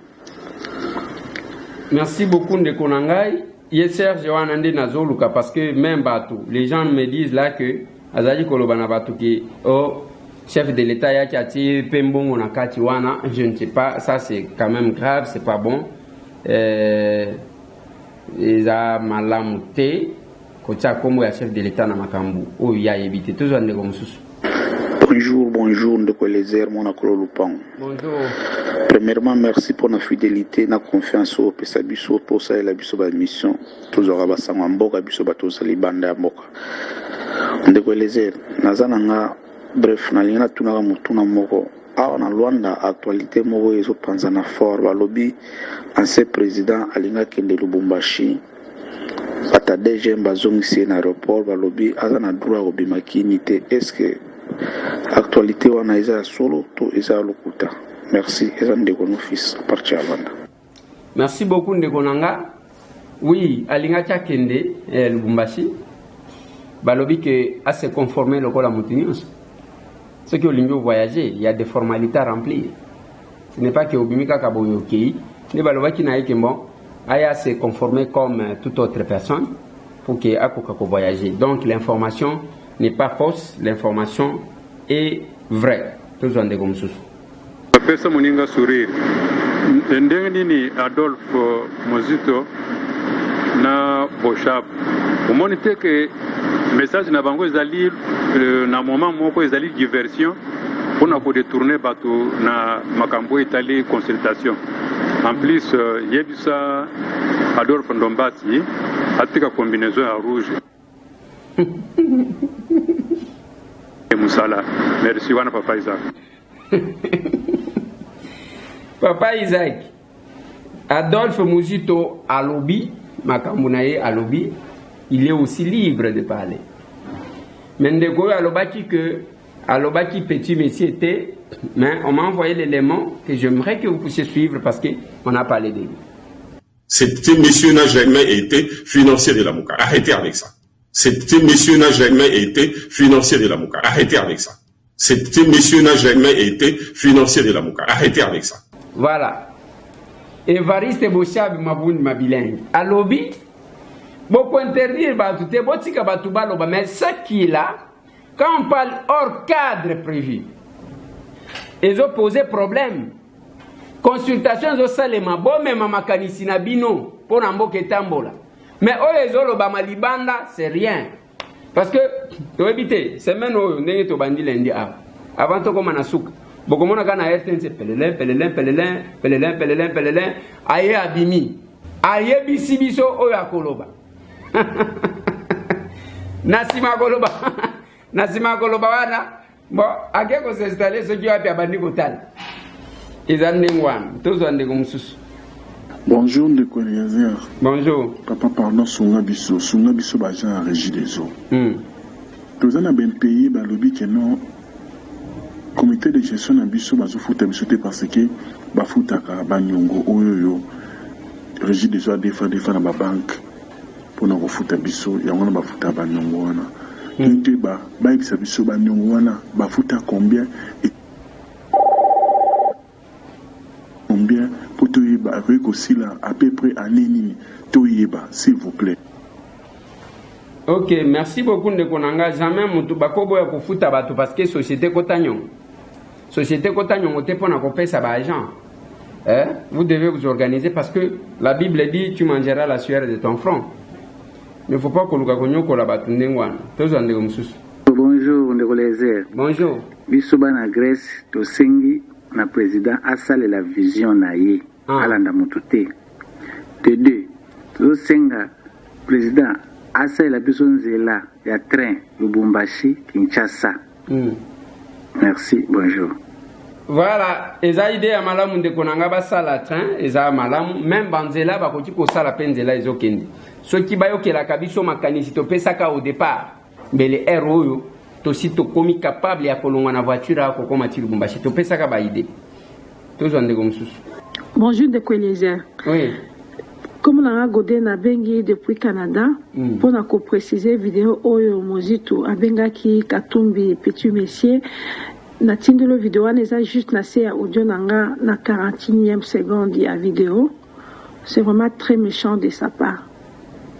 S1: Merci beaucoup ndeko na ngai. Ye Serge wana nde nazoluka parce que même bato les gens me disent là que azali koloba na bato ki chef de l'état yaki ati pe mbongo na kati wana, je ne sais pas, ça c'est quand même grave, c'est pas bon. Eza malamu te kotia kombo ya chef de l'état na makambu oyo ya yebite tozwa ndeko mususu.
S8: Bonjour, ndeko Elezer Mwana Kololo Pango.
S1: Bonjour.
S8: Premièrement, merci pour la fidélité, la confiance au Pesabiso pour ça la biso ba mission. Tozora basanga mboka biso bato sali banda ya mboka. Ndeko Elezer, nazana nga bref na lina tunaka mutuna moko. Ah na Luanda actualité moko ezo panzana fort ba lobby ancien président alinga kende Lubumbashi. Bata DG bazongisi na aéroport ba lobby azana droit obimaki nité. Est-ce que actualité wana eza solo to eza lokuta? Merci, eza ndeko no fils parti avanda.
S1: Merci beaucoup ndeko nanga. Oui, alinga tia kende Lubumbashi. Balobi que à se conformer lokola mutunios. Ceux qui ont voyager, il y a des formalités à remplir. Ce n'est pas que obimika kaboyoki, ne baloba ki na yeke bon, aya se conformer comme toute autre personne pour que akoko voyager. Donc l'information n'est pas fausse, l'information est vraie. Tous en comme ça.
S9: Pesa Moninga Sourire. Ndenge nini Adolphe Mozito na Boshab. Omoni te que message na bango ezali na moment moko ezali diversion pour na ko détourner bato na makambo etali consultation. En plus yebisa Adolphe Ndombasi atika combinaison ya rouge. Musala. Merci wana Papa Isaac.
S1: Papa Isaac, Adolphe Muzito alobi, Makambunaye alobi, il est aussi libre de parler. Mais ndeko alobaki que alobaki petit monsieur était, mais on m'a envoyé l'élément que j'aimerais que vous puissiez suivre parce que on a parlé de lui.
S10: Ce petit monsieur n'a jamais été financier de la Mouka. Arrêtez avec ça. Ce petit monsieur n'a jamais été financier de la Mouka. Arrêtez avec ça. Ce petit monsieur n'a jamais été financier de la Mouka. Arrêtez avec ça.
S1: Voilà. Evariste Boshab Mabouni Mabilingue. Alobi, beaucoup interdire Batouté, Botika Batouba Loba, mais ce qui est là, quand on parle hors cadre prévu, ils ont posé problème. Consultation, ils ont salema, bon, mais Mamakani Bino, pour Namboke Tambola. Mais les Oloba Malibanda, c'est rien. Parce que, tu éviter, c'est maintenant, on est au bandit lundi avant tout comme on a souk. Beaucoup de gens ont dit pelelin, aye abimi, aye bisibiso oya koloba. Nasima koloba wana, bon, akeko se installer ce qui a pu bandi kotal. Ils ont dit wan, tous ont dit comme sous.
S11: Bonjour de Koléazer.
S1: Bonjour.
S11: Papa pardon Sunga biso baja en régie des eaux. Tous en a ben pays ba lobby que non comité de gestion na biso bazo fouta biso te parce que bafutaka banyongo oyo régie déjà defa na babanke mpona kofuta biso yango na bafuta banyongo wana te bayebisa biso banyongo wana bafuta combien po toyeba akoki kosila à peu près année nini toyeba s'il vous plaît.
S1: Ok, merci beaucoup ndeko nanga. Jamais mutu bakobo ya kufuta bato parce que société kotanyongo te pona kopesa ba agent. Vous devez vous organiser parce que la Bible dit tu mangeras la sueur de ton front. Il ne faut pas que nous konyoko la batu ndengwana. Tozo ndeko mususu.
S12: Bonjour ndeko Lézer.
S1: Bonjour.
S12: Biso bana Grèce to sengi na président asale la vision na ye alanda mutu te. De deux, to senga président asale la biso nzela ya train Lubumbashi Kinshasa. Merci, bonjour.
S1: Voilà, eza idée ya malamu ndeko nanga basala train eza malamu même banzela bakoki kosala pe nzela ezokende soki bayokelaka biso makanisi topesaka au départ mbele air oyo tosi tokomi capable ya kolongwa na voiture ako koma ti Lubumbashi topesaka ba idée tozwa ndeko mosusu.
S13: Bonjour ndeko Eliezer.
S1: Oui.
S13: Comme on a godé na bengi depuis Canada, pour na préciser vidéo oyo Mozito abengaki Katumbi Petit Messier. Na tindelo vidéo eza juste na se audio nanga na 41e seconde ya vidéo. C'est vraiment très méchant de sa part.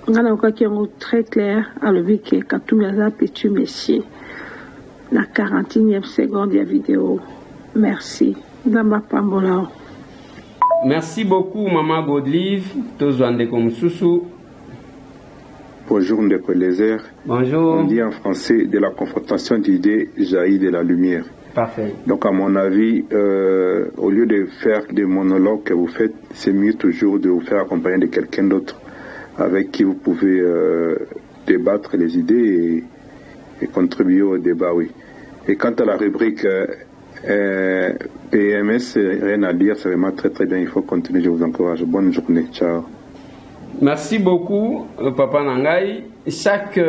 S13: Ngana okaki ngo très clair à le que Katumbi aza Petit Messier. Na 41e seconde ya vidéo. Merci. Dama pambola.
S1: Merci beaucoup, Maman Godlive.
S14: Bonjour, Ndeko Lézer.
S1: Bonjour.
S14: On dit en français, de la confrontation d'idées jaillit de la lumière.
S1: Parfait.
S14: Donc, à mon avis, au lieu de faire des monologues que vous faites, c'est mieux toujours de vous faire accompagner de quelqu'un d'autre avec qui vous pouvez débattre les idées et contribuer au débat, oui. Et quant à la rubrique PMS, rien à dire, c'est vraiment très très bien, il faut continuer, je vous encourage. Bonne journée, ciao.
S1: Merci beaucoup, Papa Nangai. Chaque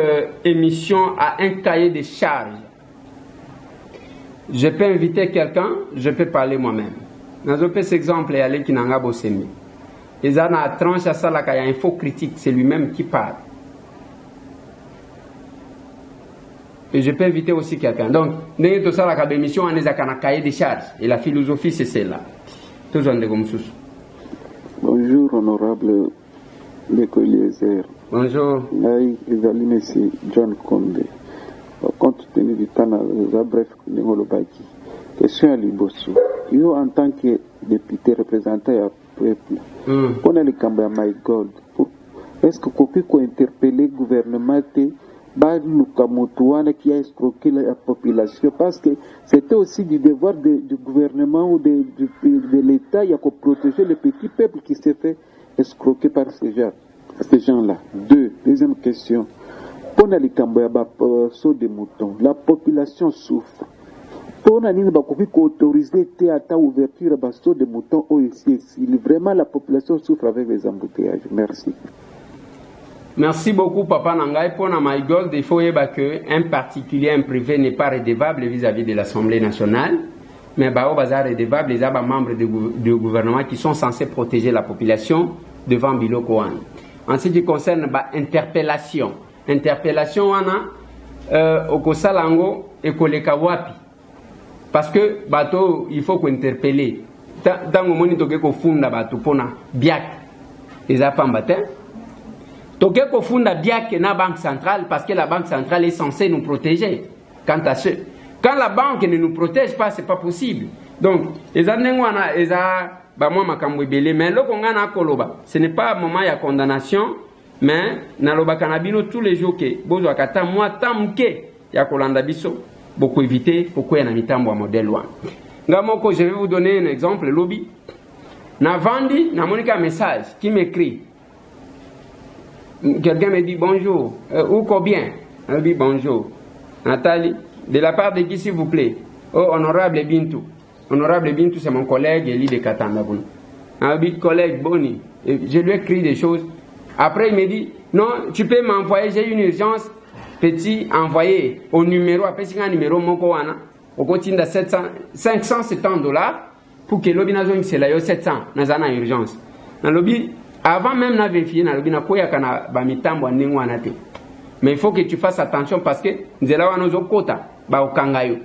S1: émission a un cahier de charges. Je peux inviter quelqu'un, je peux parler moi-même. Dans un petit exemple, il y a les qui n'ont pas bossé. Ils ont la tranche à ça, là, il y a info critique, c'est lui-même qui parle. Et je peux inviter aussi quelqu'un. Donc, dans ça, la émission, on a un cahier de charges. Et la philosophie, c'est celle-là.
S7: Bonjour, honorable Ndeko Eliezer.
S1: Bonjour.
S7: Ngai ezali Monsieur John Kombe. Compte tenu du temps, bref, question à Liboso. Yo, en tant que député représentant du peuple, on a le Cambia My God. Est-ce que vous pouvez interpeller le gouvernement qui a escroqué la population? Parce que c'était aussi du devoir du gouvernement ou de l'État, il y a qu'à protéger le petit peuple qui s'est fait escroquer par ces gens-là. Deuxième question. Pour les Camboya, saut des moutons, la population souffre. Pour les autoriser à ouverture à saut des moutons, vraiment la population souffre avec les embouteillages. Merci.
S1: Merci beaucoup, Papa Nangai. Pour My Gold, il faut que un particulier, un privé n'est pas redevable vis-à-vis de l'Assemblée nationale. Mais au bazar redevable, les membres du gouvernement qui sont censés protéger la population devant Biloko Wan. En ce qui concerne l'interpellation, interpellation au Kosalango et Koleka Wapi. Parce que bateau, il faut qu'on interpelle. Dans le moment où on funda bateau pour na biak, les apambatin. Toke ko funda biak na banque centrale parce que la banque centrale est censée nous protéger. Quant à ce, quand la banque ne nous protège pas, c'est pas possible. Donc, les anengwana, mais ce n'est pas un moment de condamnation, mais naloba kanabino tous les jours que bozo kata moi tamke ya kolanda biso beaucoup éviter pourquoi y a mitambo à modèle loin. Ngamoko, je vais vous donner un exemple lobby. Na vandi na monika message qui m'écrit. Quelqu'un me dit bonjour ou combien? Elle dit bonjour. Nathalie, de la part de qui s'il vous plaît? Oh, honorable Bintou. Honorable Bintou, c'est mon collègue Eli de Katanga. Un collègue Boni. Je lui ai écrit des choses. Après, il me dit, non, tu peux m'envoyer, j'ai une urgence. Petit, envoyer au numéro, après, c'est un numéro, mon koana, au quotidien de $570. pour que lobby na zone c'est là yo 700 na zana urgence na lobby avant même na vérifier na lobby na koya kana ba mitambo ndingo anate. Mais il faut que tu fasses attention parce que nzela wana zo kota ba okanga yo.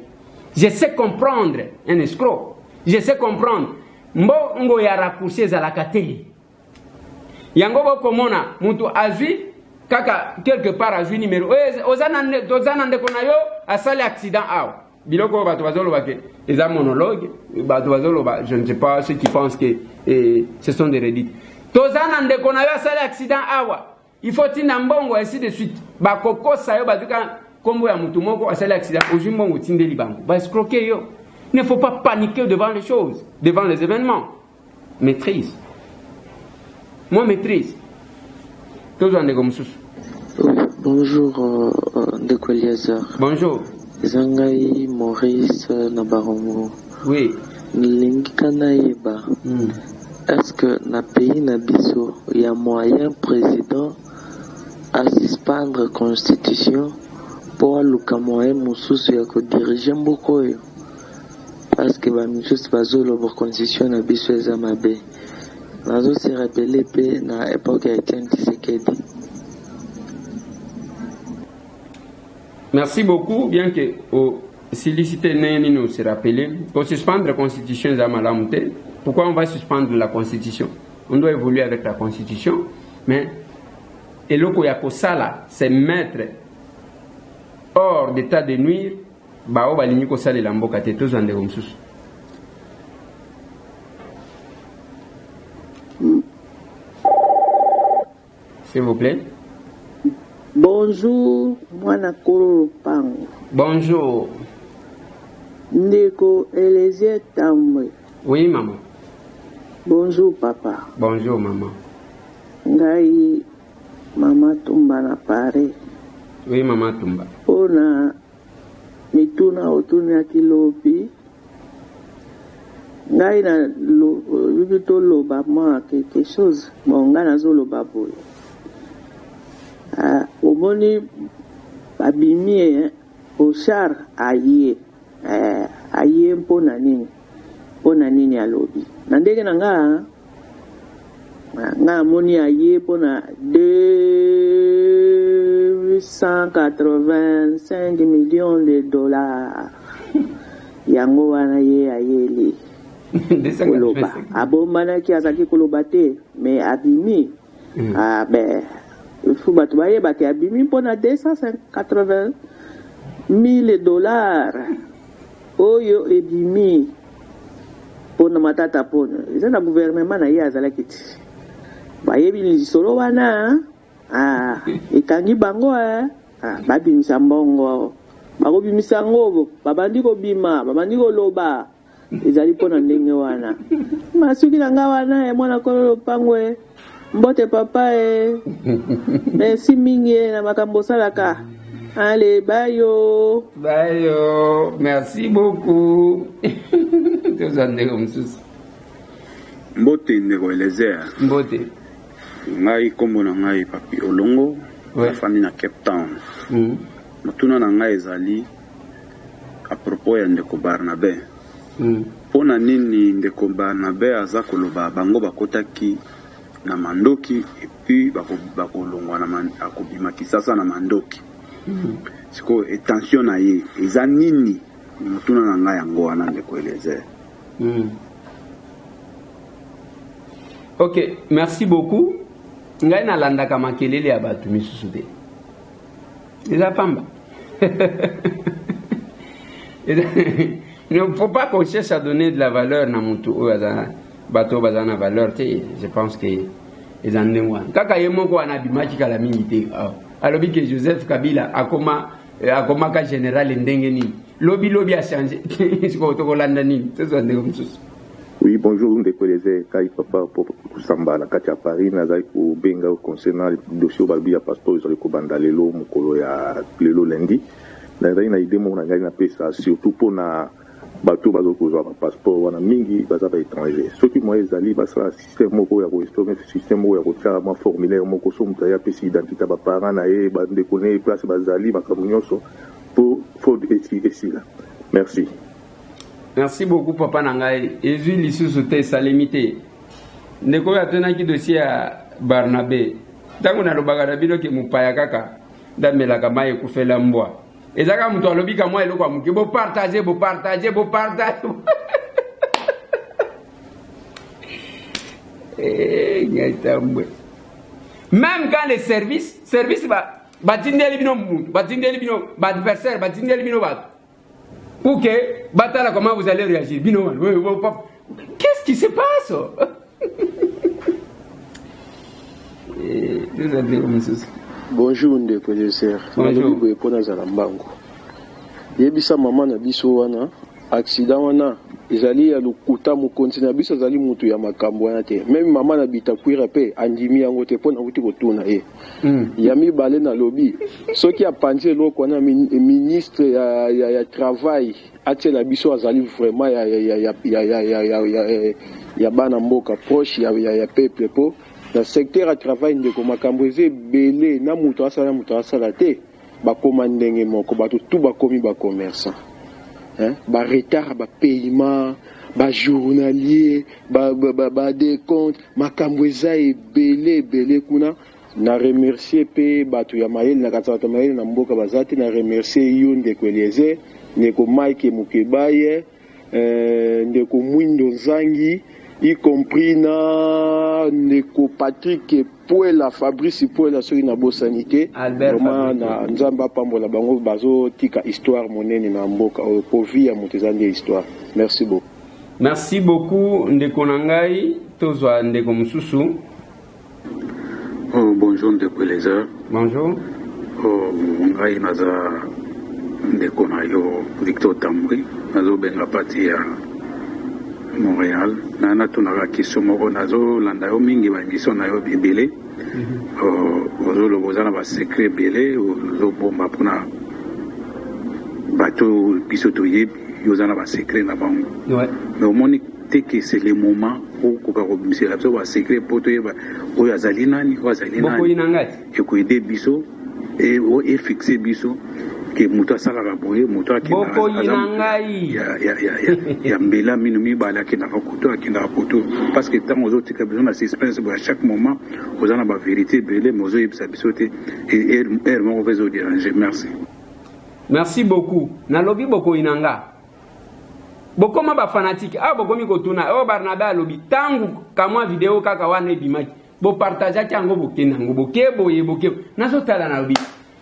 S1: Je sais comprendre un escroc. Je sais comprendre. Mbongo ya raccourci za la kateli. Yango boko mona muntu azwi kaka quelque part azwi numéro. Ozana ndeko na yo asali accident aw. Biloko bato bazolo bake. Eza monologue. Bato bazolo ba je ne sais pas ceux qui pensent que ce sont des redites. Tozana ndeko na yo asali accident awa. Il faut tinda mbongo ainsi de suite. Ba kokosa yo baduka kombo ya mutu moko asali accident ozwi mbongo tindeli bango. Ba escroquer yo. Il ne faut pas paniquer devant les choses, devant les événements. Maîtrise. Moi, maîtrise.
S15: Bonjour, Ndeko Eliezer.
S1: Bonjour.
S15: Zangai Maurice Nabarongo.
S1: Oui.
S15: Nlingikana yeba. Est-ce que na pays na biso il y a moyen président à suspendre constitution pour luka moyen mususu ya ko diriger mboko yo? Parce que juste bazolo pour constitution na biso eza mabe. Nazo se rappeler pe na époque ya Etienne Tshisekedi.
S1: Merci beaucoup, bien que solliciter neni nous se rappeler pour suspendre la constitution za malamute. Pourquoi on va suspendre la constitution? On doit évoluer avec la constitution, mais eloko ya kosala c'est mettre hors d'état de nuire bao balingi kosalela mboka te tozande mosusu. S'il vous plaît.
S16: Bonjour, mwana kolo pango.
S1: Bonjour.
S16: Ndeko Eliezer Tambwe.
S1: Oui, maman.
S16: Bonjour, papa.
S1: Bonjour, maman.
S16: Ngai, Mama Tumba na pare.
S1: Oui, Mama Tumba.
S16: Ona mituna otuni ya kilobi. Ngai na yubito loba moi quelque chose. Bon, ngai nazo loba boy. Omoni babimi Oshar aye. Aye mpona nini? Mpona nini alobi. Na ndenge na nga moni aye mpona 285 millions de dollars. Yango wana ye ayeli. Koloba. Abombanaki azaki koloba te, mais abimi. Ben, il faut bato bayeba ke abimi mpona 280 000 dollars. Oyo ebimi pona matata pona. Eza na gouvernement na ye azalaki ti. Bayebi lisolo wana ekangi bango babimisa mbongo. Bakobimisa ngobo, babandi kobima, babandi koloba. Ezali pona ndenge wana. Masuki na nga wana mwana kololo pangwe. Mbote papa merci mingi na makambo salaka. Allez, bayo.
S1: Bayo. Merci beaucoup.
S8: Mbote Ndeko Eliezer.
S1: Mbote.
S8: Ngai kombo na ngai Papi Olongo. La famille na Cape Town. Motuna na ngai ezali à propos ya Ndeko Barnabé. Pona nini Ndeko Barnabé aza koloba bango bakotaki na mandoki et puis bakolongwa na akobima kisasa na mandoki. Siko attention na ye eza nini motuna na ngai yango wana Ndeko Eliezer.
S1: Ok, merci beaucoup. Ngai na landaka makelele ya batu misusu te. Eza pamba. Il ne faut pas qu'on cherche à donner de la valeur na mutu bato bazana valeur te. Je pense que les andengwa. Kaka yemoko wana bimachi kala mingi te. Alobi que Joseph Kabila akoma ka général ndenge ni. Lobby a changé. Siko to kolanda ni. Tezo ndenge msusu.
S17: Oui, bonjour, Ndeko Eliezer, Kai Papa, pour Samba, la Katia Paris, Nazai, pour Benga, concernant le dossier Balbi, à Pastor, ils ont recommandé Lelo, Mukolo, ya Lelo lundi. Nazai, na idée, mon engagement, na pesa, surtout pour na bateau, bazo, kozo, passeport, wana mingi, baza, ba étranger. Ce qui, moi, ezali, basa, système, moko, ya ko, système, moko, ya ko, faire, moi, formulaire, moko, so, mutaya, pesi, identité, ba, parents, na, ba, ndekone, place, bazali, makamunyoso, pour, faut, esi, là. Merci.
S1: Merci beaucoup, Papa Nangai. Et vu l'issue te salimité. Ndeko ya tena ki dossier à Barnabé. Tango na lobaka bino ke mupaya kaka. Damela kama ekufela mbwa. Ezaka muto alobika mwa eloko amuki bo partager. Même quand les services batindeli bino adversaire batindeli bino bat. Pour que batala comment vous allez réagir bino. Qu'est-ce qui se passe?
S18: Bonjour ndeko Yeser.
S1: Bonjour.
S18: Bonjour Zalambango. Yebisa mama na biso wana accident wana ezali ya lokuta mokonzi na biso azali mutu ya makambo wana te. Même mama na bitakwira pe andimi yango te pona kuti kotuna ye. Ya mibale na lobi. Soki apanzi eloko wana ministre ya travail atiela biso azali vraiment ya bana mboka proche ya peuple po na secteur ya travail ndeko makambo eze belé na mutu asala te bakoma ndenge moko bato tout bakomi ba commerçant. Ba retard ba paiement ba journalier ba décompte makambo eza belé kuna na remercier pe bato ya mayele na katata mayele na mboka bazati na remercier yo ndeko Eliezer ndeko Mike Mukebaye ndeko Mwindo Nzangi y compris na ndeko Patrick Puela Fabrice Puela soki na bosanité vraiment na nzamba pambola bango bazo tika histoire monene na mboka po via motezande histoire. Merci beaucoup.
S1: Merci beaucoup ndeko nangai tozwa ndeko mususu.
S19: Oh, bonjour ndeko Eliezer.
S1: Bonjour.
S19: Oh, ngai naza ndeko na yo Victor Tambri nazo benga parti ya Montréal. Nana tunaka kiso moko nazo landa yo mingi ba miso na yo bibele. Ozo lobozana ba secret belé ozo bomba pona bato biso to yebi yozana ba secret na bango.
S1: Ouais.
S19: Mais au moins que c'est le moment où koka ko bimisela biso ba secret poto yeba oyo azali nani o azali nani.
S1: Boko inangati.
S19: E ko aider biso et o fixer biso que muto asala boye muto akina
S1: boko inangai
S19: ya mbela minu mibala akina koto akina koto parce que tant aux autres besoin de suspense à chaque moment aux ana ba vérité belé mozo yebisa biso te et mo vezo déranger.
S1: Merci beaucoup. Nalobi boko inanga boko ma ba fanatique boko mi kotuna Barnabé alobi tangu kamwa vidéo kaka wana ebimaki bo partager kango bokenango boke nazo tala nalobi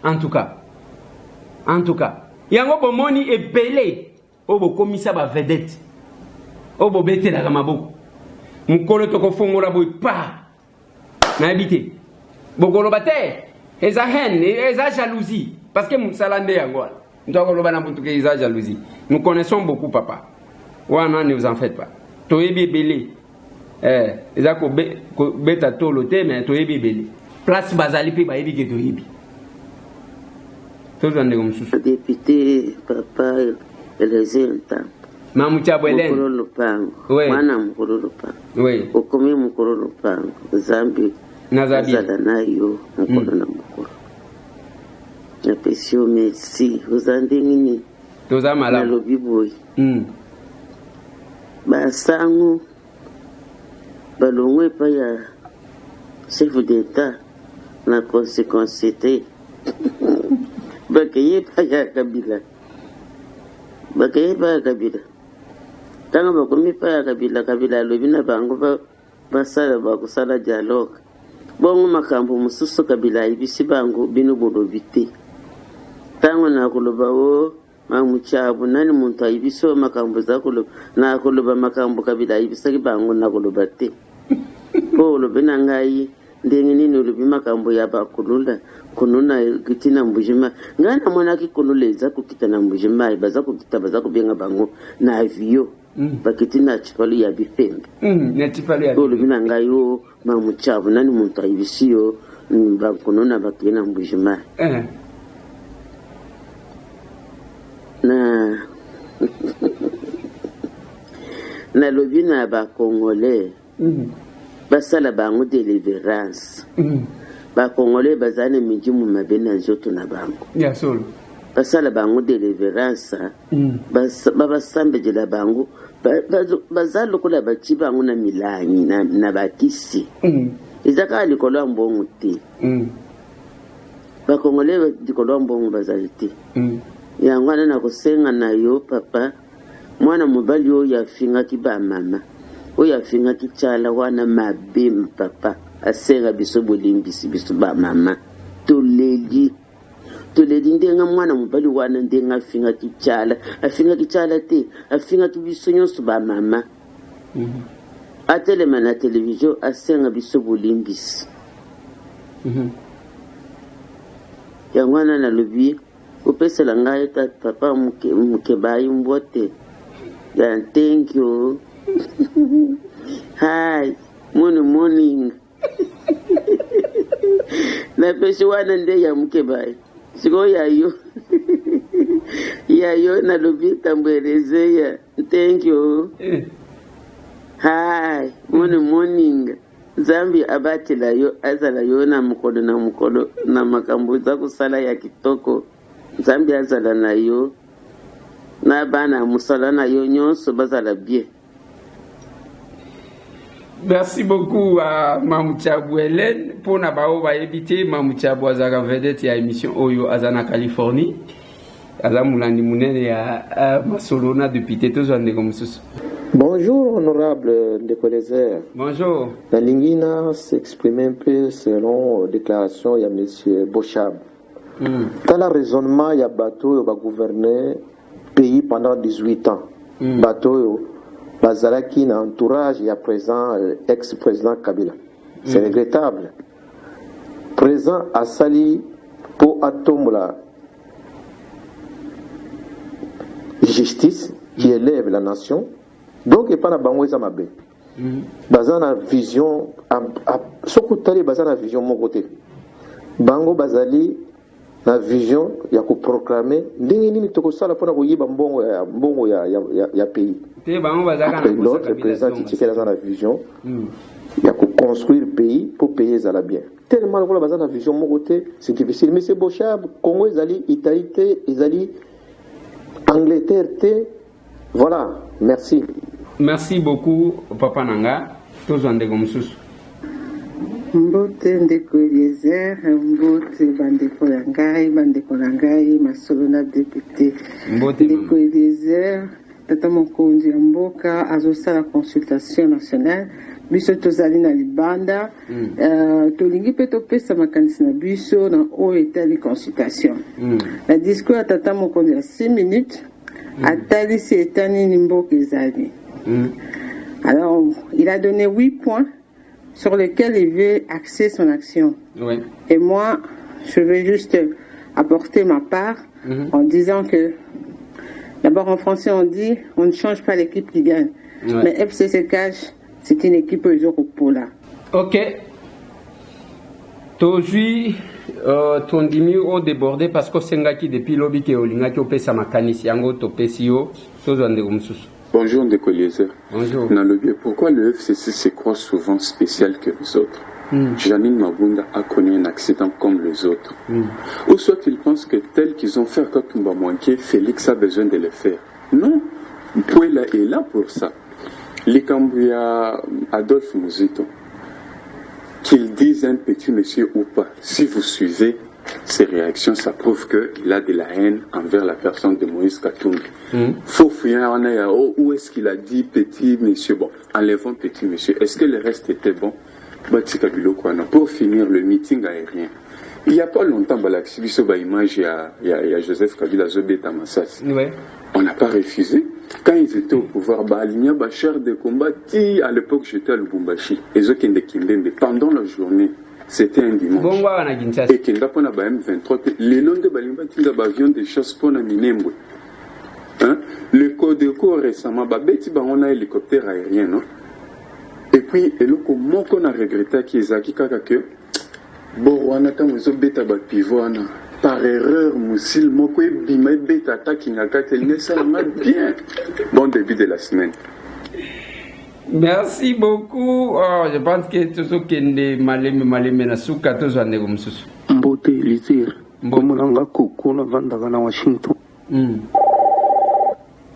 S1: en tout cas yango bomoni ebele obo komisa ba vedette obo betela ka maboko mukolo to ko fongola boy pa na habité bokolo bate eza haine eza jalousie parce que musalande yango ndoko loba na buntu ke eza jalousie. Nous connaissons beaucoup papa wana ne vous en faites pas to ebi ebele eza ko beta tolo te mais to ebi ebele place bazali pe ba ebi ke to ebi.
S16: Député papa Eliezer
S1: Mamucha Bwelen.
S16: Mukuru Lupango.
S1: Oui.
S16: Mwana Mukuru Lupango.
S1: Oui.
S16: Ukumi Mukuru Lupango. Zambi.
S1: Nazabi.
S16: Azala nayo Mukuru na Mukuru. Napesio merci. Uzande ngini.
S1: Toza malamu.
S16: Nalobi boy. Basangu. Balongwe pa ya chef d'État na conséquence Bakaye pa ya Kabila. Tanga bakomi pa ya Kabila lobina bango basala bakusala dialogue. Bongo makambo mususu Kabila ibisi bango bino bolobite. Tango na kuloba mamuchabu nani muntu ayibiso makambo zakulo na kuloba makambo Kabila ibisaki bango na kuloba te. Po lobina ngai ndenge nini ulubi makambo ya bakulula kununa kitina mbujima ngana mwana kikunuleza kukitana mbujima baza kubenga bango na avio bakitina chipali ya bifembe
S1: na chipali ya
S16: ulubi na ngayo mamuchabu nani muntu ayibisiyo bakununa bakina mbujima na lobi na ba Congolais basala bango délivrance ba Congolais bazane mijimu mabena zoto na bango
S1: ya solo
S16: basala bango deliverance babasambejela bango baza lokola baci bango na milangi na bakisi eza kaka likolo ya mbongo te bakongole likolo ya mbongo bazali te yango wana na kosenga na yo papa mwana mobali oyo afingaki bamama oyo afingaki tyala wana mabe papa asenga biso bolimbisi biso bamama toleli ndenga mwana mobali wana ndenga afingaki tyala te afingaki biso nyonso bamama atelema na televizio asenga biso bolimbisi yango wana nalobi opesela ngai papa mukebayi mbote ya thank you hi morning na pesi wana nde ya mukebayi siko yayo nalobi tambwereze ya thank you hi morning Zambi abatela yo azala yo na mukolo na makambo za kusala ya kitoko Zambi azala na yo na bana musala na yo nyonso bazala bien.
S1: Merci beaucoup à Mamouchabou Hélène pour na bao ba éviter Mamouchabou azaka vedette ya émission Oyo Azana Californie. Azamulandi munene ya Masolona depuis Tetozande comme ça.
S7: Bonjour, honorable Ndekolezer.
S1: Bonjour.
S7: La Lingina s'exprime un peu selon la déclaration de M. Bochab. Dans le raisonnement, il y a bateau qui a gouverné le pays pendant 18 ans. Bateau Bazalaki dans l'entourage, il y a présent ex-président Kabila. C'est regrettable. Présent à Sali pour attendre la justice qui élève la nation. Donc, il n'y a pas de bango et mabe. Bazana vision, sokutali bazana vision mon côté. Bango bazali la vision ya ko proclamer ndenge nini tokosala pona ko yiba mbongo ya pays. Te bango bazaka na l'autre président Tshisekedi dans la vision ya ko construire le pays pour payer ça la bien. Tellement la bazana vision mon côté, c'est difficile mais c'est Bochab, Congo ezali Italie te, ezali Angleterre te. Voilà, merci.
S1: Merci beaucoup, Papa Nanga. Tous en dégomsus.
S6: Mbote ndeko Eliezer, mbote bandeko Langai, Masolona député. Ndeko Eliezer, tata mokonzi ya mboka azosala consultation nationale. Biso tozali na libanda. Tolingi pe topesa makanisi na biso na oyo etali consultation. La discours ya tata mokonzi ya 6 minutes. Atali si etani nimboka ezali. Alors, il a donné 8 points sur lesquels il veut axer son action. Oui. Et moi, je vais juste apporter ma part en disant que, d'abord en français on dit, on ne change pas l'équipe qui gagne. Mais FCC Cash, c'est une équipe Europola.
S1: Ok. Tozui, ton dimi au débordé parce que Sengaki depuis lobby qui olinga qui opesa makanisi yango topesio tozande kumsusu.
S20: Bonjour Ndekoliezer.
S1: Bonjour.
S20: Pourquoi le FCC se croit souvent spécial que les autres? Janine Mabunda a connu un accident comme les autres. Ou soit ils pensent que tel qu'ils ont fait à Katumba manqué, Félix a besoin de le faire. Non, Pouela est là pour ça. Likambuya Adolphe Muzito, qu'il dise un petit monsieur ou pas, si vous suivez ses réactions, ça prouve qu'il a de la haine envers la personne de Moïse Katumbi. Faut fouiller, où est-ce qu'il a dit petit monsieur? Bon, enlevons petit monsieur. Est-ce que le reste était bon? Pour finir le meeting aérien, il n'y a pas longtemps, il y a Joseph Kabila Zobeta Massas. On n'a pas refusé. Quand ils étaient au pouvoir, il y a un char de combat. À l'époque, j'étais à Lubumbashi. Pendant la journée, c'était un dimanche. Et qu'il y a un M23. Les noms de Balimba, il y a un avion de chasse pour la Minembwe. Le Codeco récemment, on a un hélicoptère aérien, non? Et puis, comment on a regretté qu'il y ait que Borwana, quand on a bêta pivot, par erreur, Moussil, Moko et Bima bêta attaque, ça m'a bien. Bon début de la semaine.
S1: Merci beaucoup. Oh, je pense que tout ce qui est malé, Nasuka, tout ça,
S15: Mbote Eliezer,
S21: Komonanga Koko na vandaka na Washington.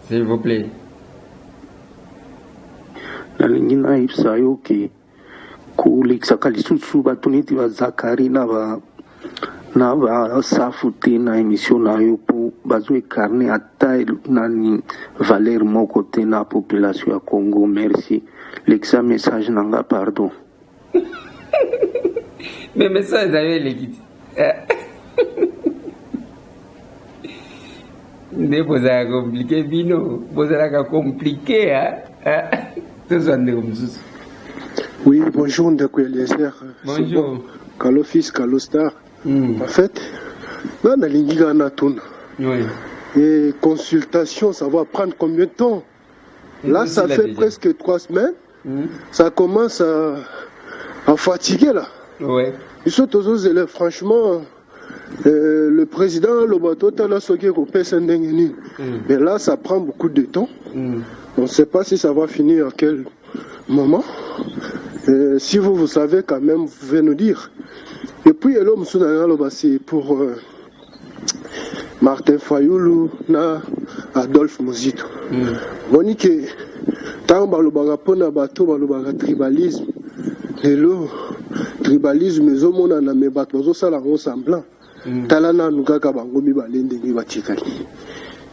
S1: S'il vous plaît.
S21: Nalingi na ibsa yo ke kulekisaka lisusu bato neti bazakari na basafu te na émission na yo mpo bazwa ekarne ata nani valeur moko te na population ya Congo. Merci. Lekisa message nanga pardon.
S1: Mais message d'ailleurs l'équipe. Ne bozala compliqué bino, bozala compliqué
S18: Oui, bonjour Ndeko Eliezer.
S1: Bonjour.
S18: Kalo fils, Kalo star. En fait, là na lingiga na tuna.
S1: Oui.
S18: Et consultation, ça va prendre combien de temps? Là, ça fait presque 3 semaines. Ça commence à fatiguer là.
S1: Ouais.
S18: Ils sont aux élèves, franchement. Le président, le bateau, mais là, ça prend beaucoup de temps. On ne sait pas si ça va finir à quel moment. Si vous savez quand même, vous pouvez nous dire. Et puis, l'homme, c'est pour Martin Fayoulou, na Adolphe Mozito. Monique, tant que le bateau, le tribalisme, le tribalisme, les hommes, na me bateau, ça la semblant. Talana nukaka bango mibale ndenge batikali.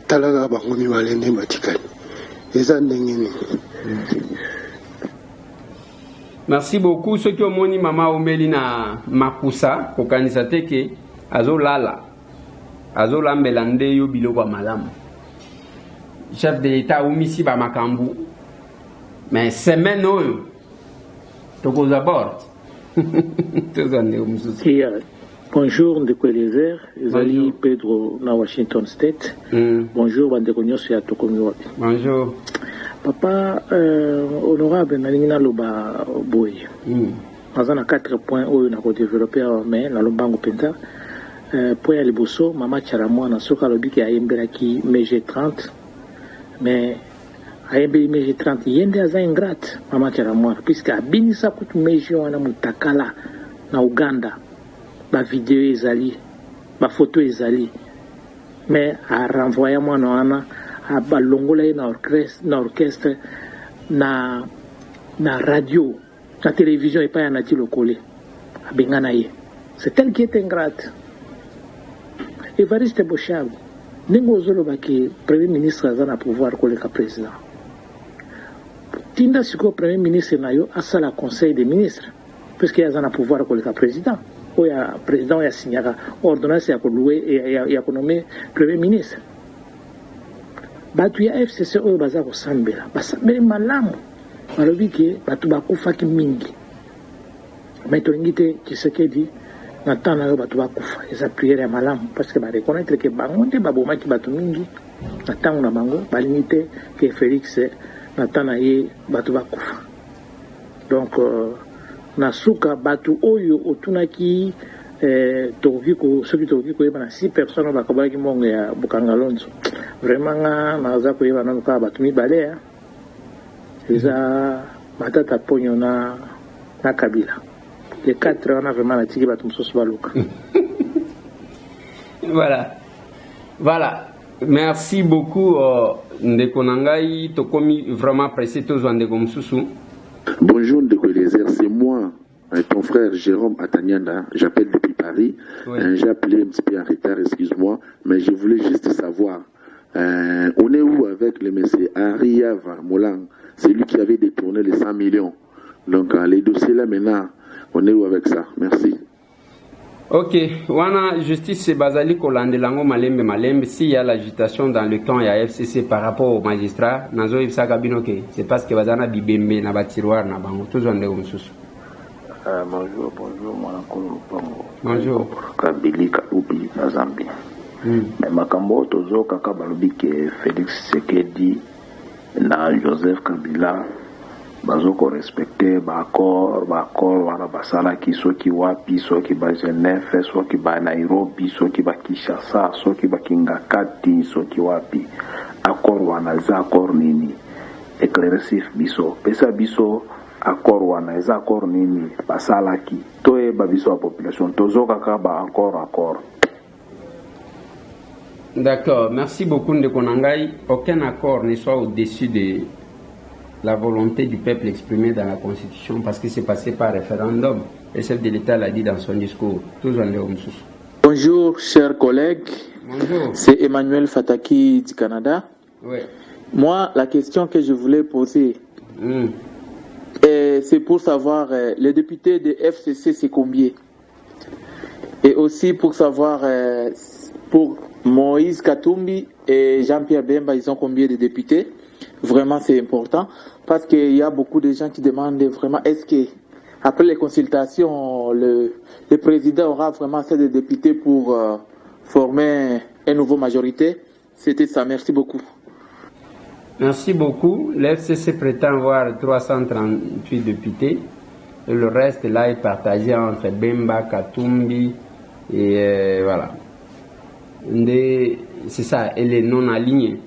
S18: Talaka bango mibale ndenge batikali. Eza ndenge ni.
S1: Merci beaucoup. Ceux qui ont moni mama omeli na makusa kokanisa teke azolala. Azolambela nde yo biloko malamu. Chef de l'État umisi ba makambu. Mais semaine oyo tokoza bord. Tozande umususu.
S22: Bonjour Ndeko Eliezer, ezali Pedro na Washington State. Bonjour bandeko nyonso ya tokomi wapi.
S1: Bonjour.
S22: Papa honorable nalingi naloba boye. Naza na 4 points oyo na kodévelopper mais nalobango mpenza. Point ya liboso mama Charamwana soki alobiki ayembelaki MG 30 mais ayembeli MG 30 yende aza ingrate mama Charamwana puisque abinisa kutu MG wana mutakala na Uganda. Ba vidéo ezali, ba photo ezali, mais a renvoyer mwana wana a balongola na orchestre na radio, na télévision et pas ya nati lokole abengana ye. C'est elle qui est ingrate. Evariste Boshab ndenge ozoloba ke premier ministre aza na pouvoir koleka président. Tinda siko premier ministre na yo asala conseil des ministres puisque aza na pouvoir koleka président. Ya président ya signaka ordonnance ya koloué ya konomé premier ministre. Batu ya FCC oyo baza kosambela basambeli malamu balobi ke batu bakufaki mingi mais tolingi te Tshisekedi na temps na yo batu bakufa eza prière ya malamu parce que bareconnaître ke bango nde babomaki batu mingi na ntango na bango balingi te ke Félix na temps na ye batu bakufa donc nasuka batu oyo otunaki soki tokoki koyeba na 6 personnes bakabolaki mbongo ya Bukangalonzo vraiment nga naza koyeba nano kaka batu mibale eza matata ponyo na Kabila les 4 wana vraiment natiki batu mosusu baluka.
S1: Voilà, merci beaucoup ndeko na ngai tokomi vraiment pressé tozwa ndeko mosusu.
S7: Bonjour Ndeko Eliezer, c'est moi, ton frère Jérôme Ataniana, j'appelle depuis Paris. Oui. J'ai appelé un petit peu en retard, excuse-moi, mais je voulais juste savoir, on est où avec le monsieur Ariava Molang, c'est lui qui avait détourné les 100 millions. Donc les dossiers là maintenant, on est où avec ça? Merci.
S1: Ok, wana justice bazali kolandelango malembe s'il y a l'agitation dans le camp ya FCC par rapport au magistrat nazo ibsaka binoke c'est parce que bazana bibembe na batiroir na bango tozonde mususu.
S23: Bonjour mon oncle.
S1: Bonjour.
S23: Kabili Kalubi na Zambie. Mais makambo tozo kaka balobi ke Félix Tshisekedi na Joseph Kabila bazoko respecter ba accord wana basalaki soki wapi soki ba Genève soki ba Nairobi soki ba Kinshasa soki ba Kingakati soki wapi accord wana za accord nini éclaircif biso pesa biso accord wana za accord nini basalaki toye ba biso a population tozoka ka ba accord
S1: D'accord, merci beaucoup Ndekonangai. Aucun accord ne soit au-dessus de la volonté du peuple exprimée dans la Constitution parce que c'est passé par référendum. Le chef de l'État l'a dit dans son discours.
S2: Bonjour, chers collègues.
S1: Bonjour.
S2: C'est Emmanuel Fataki du Canada.
S1: Oui.
S2: Moi, la question que je voulais poser, c'est pour savoir les députés de FCC, c'est combien? Et aussi pour savoir pour Moïse Katumbi et Jean-Pierre Bemba, ils ont combien de députés? Vraiment, c'est important parce qu'il y a beaucoup de gens qui demandent vraiment est-ce que après les consultations, le président aura vraiment assez de députés pour former une nouvelle majorité? C'était ça. Merci beaucoup.
S1: Merci beaucoup. L'FCC prétend avoir 338 députés. Et le reste là est partagé entre Bemba, Katumbi et voilà. C'est ça, et les non alignés.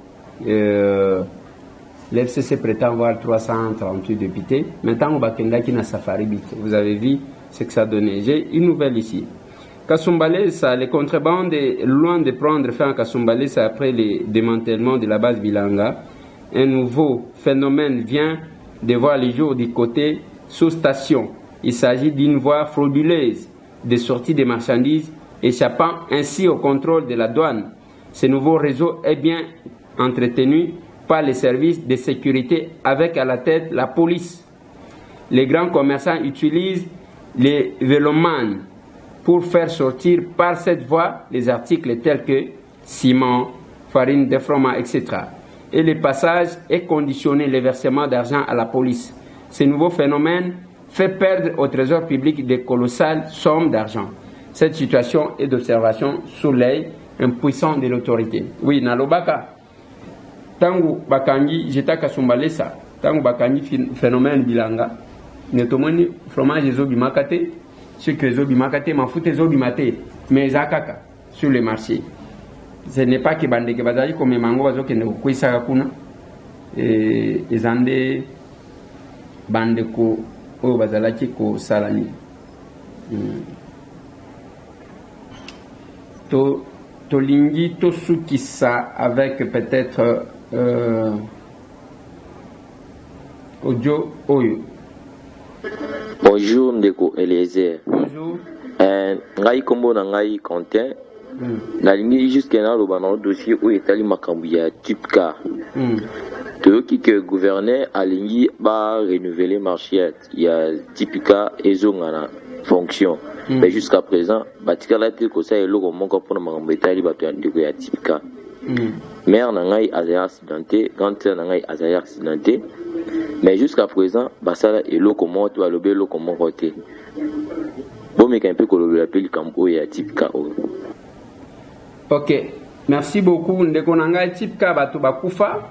S1: L'FCC prétend avoir 338 députés. Maintenant, on va qui na Safari Bit. Vous avez vu ce que ça donnait. J'ai une nouvelle ici. Kasumbalesa, les contrebandes, loin de prendre fin à Kasumbalesa après le démantèlement de la base Bilanga, un nouveau phénomène vient de voir les jours du côté sous-station. Il s'agit d'une voie frauduleuse de sortie des marchandises, échappant ainsi au contrôle de la douane. Ce nouveau réseau est bien entretenu par les services de sécurité avec à la tête la police. Les grands commerçants utilisent les vélomanes pour faire sortir par cette voie les articles tels que ciment, farine de fromage, etc. Et le passage est conditionné le versement d'argent à la police. Ce nouveau phénomène fait perdre au trésor public de colossales sommes d'argent. Cette situation est d'observation sous l'œil impuissant de l'autorité. Oui, Nalobaka, tangu bakangi jeta Kasumbalesa, tangu bakangi phénomène bilanga, netomoni fromage ezobimakate, ce que ezobimakate, mafuta ezobimate, mais zakaka sur le marché. Ce n'est pas que bandeke bazali comme mango bazokende kuisaka kuna ezande bandeko oyo bazalaki kosalani tolingi tosukisa avec peut-être audio oyo.
S3: Bonjour Ndeko Eliezer.
S1: Bonjour.
S3: Ngai kombo na ngai Quentin. Nalingi jusqu'à naloba na dossier oyo etali makambo ya Tipka. Toyoki que gouverneur alingi ba renouveler marché ya Tipka ezonga na fonction. Mais jusqu'à présent, batikala te ko sa eloko moko pour na makambo etali bato ya ndeko ya Tipka. Mère na ngai azaya accidenté, grand-père na ngai azaya accidenté. Mais jusqu'à présent, basala eloko moko alobe eloko moko te. Bon mais un peu ko lobe appel kambo ya Tipka oyo.
S1: Ok, merci beaucoup. Ndekonanga Tipka bato bakufa.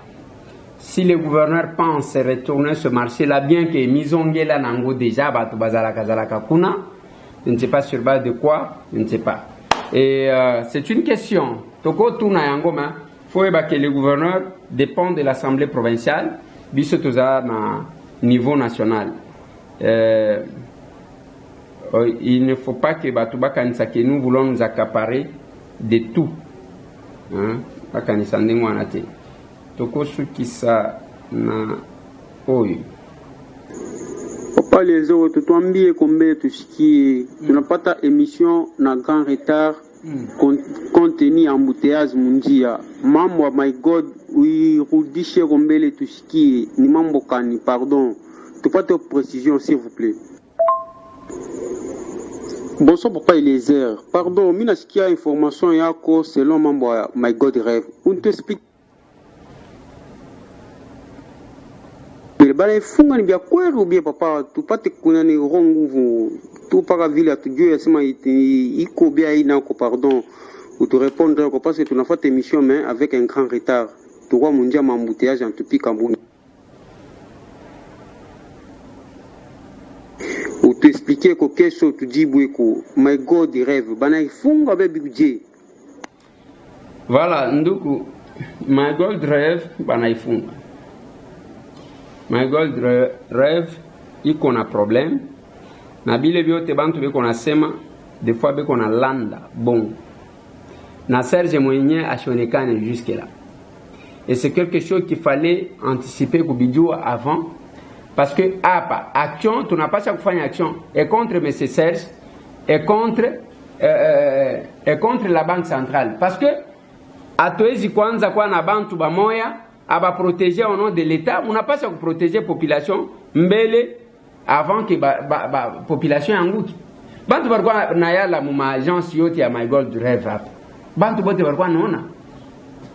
S1: Si le gouverneur pense retourner ce marché-là, bien que Mizongela Nango déjà, bato bazalaka zalaka kuna, je ne sais pas sur base de quoi, je ne sais pas. Et c'est une question. Toko tuna yangoma, faut que le gouverneur dépend de l'Assemblée provinciale, biso toza na niveau national. Il ne faut pas que bato bakanisa que nous voulons nous accaparer de tout. Bakanisa ndengo anate. Toko sukisa na oyo.
S4: Papa les autres, tuambie combien tusikie. Tunapata émission na grand retard compte tenu embouteillage munjia. Mambo wa my God, uirudishe kombele tusikie. Ni mambo kani, pardon. Tupate précision s'il vous plaît. Bonsoir papa Eliezer. Pardon, mina sikia information yako selon mambo wa my God rêve. On t'explique. Bale funga ni bia kweli ubie papa tupate kuna ni ronguvu tu paka vile atujue sema iko bia ina ko pardon ou te répondre ko parce que tu n'as fait émission mais avec un grand retard tu vois mon dia m'embouteillage en tupi Kambuni ou t'expliquer ko question tu dis bweko my God rêve bana funga be budget.
S1: Voilà nduku my God rêve bana funga. My God rêve, il qu'on a problème. Na bile biote bantu be qu'on a sema, des fois be qu'on a landa, bon. na Serge Moigné a Shonekane jusque là. Et c'est quelque chose qu'il fallait anticiper Koubidjou avant. Parce que, action, tu n'as pas à faire une action. Et contre M. Serge, et contre la Banque centrale. Parce que, à Toezi Kwanza, kwa na bantu ba moya, à protéger au nom de l'État, on n'a pas à protéger la population mbele avant que la population yanguki. Bantu barwa na ya la muma agence yote ya My Gold Rêve. Bantu bote barwa nona.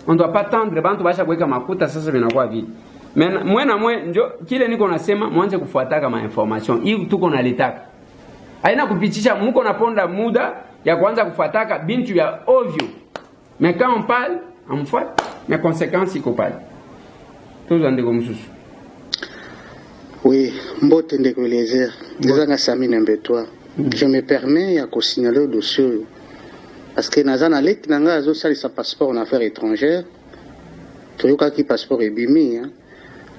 S1: On ne doit pas tendre bantu basha kuweka makuta sasa vinakuwa vile. Mais moi njo kile niko nasema mwanze kufuata kama information. Hii tuko na letaka. Haina kupitisha mko naponda muda ya kuanza kufuataka bintu ya ovyo. Mais quand on parle, on fait mes conséquences iko pale. Tous en dégo mususu.
S5: Oui, mbote ndeko lezer. Déjà Sami Nembetwa. Je me permets à signaler le dossier parce que nazana lek nanga azo sali sa passeport en affaires étrangères. Toyoka ki passeport ebimi hein.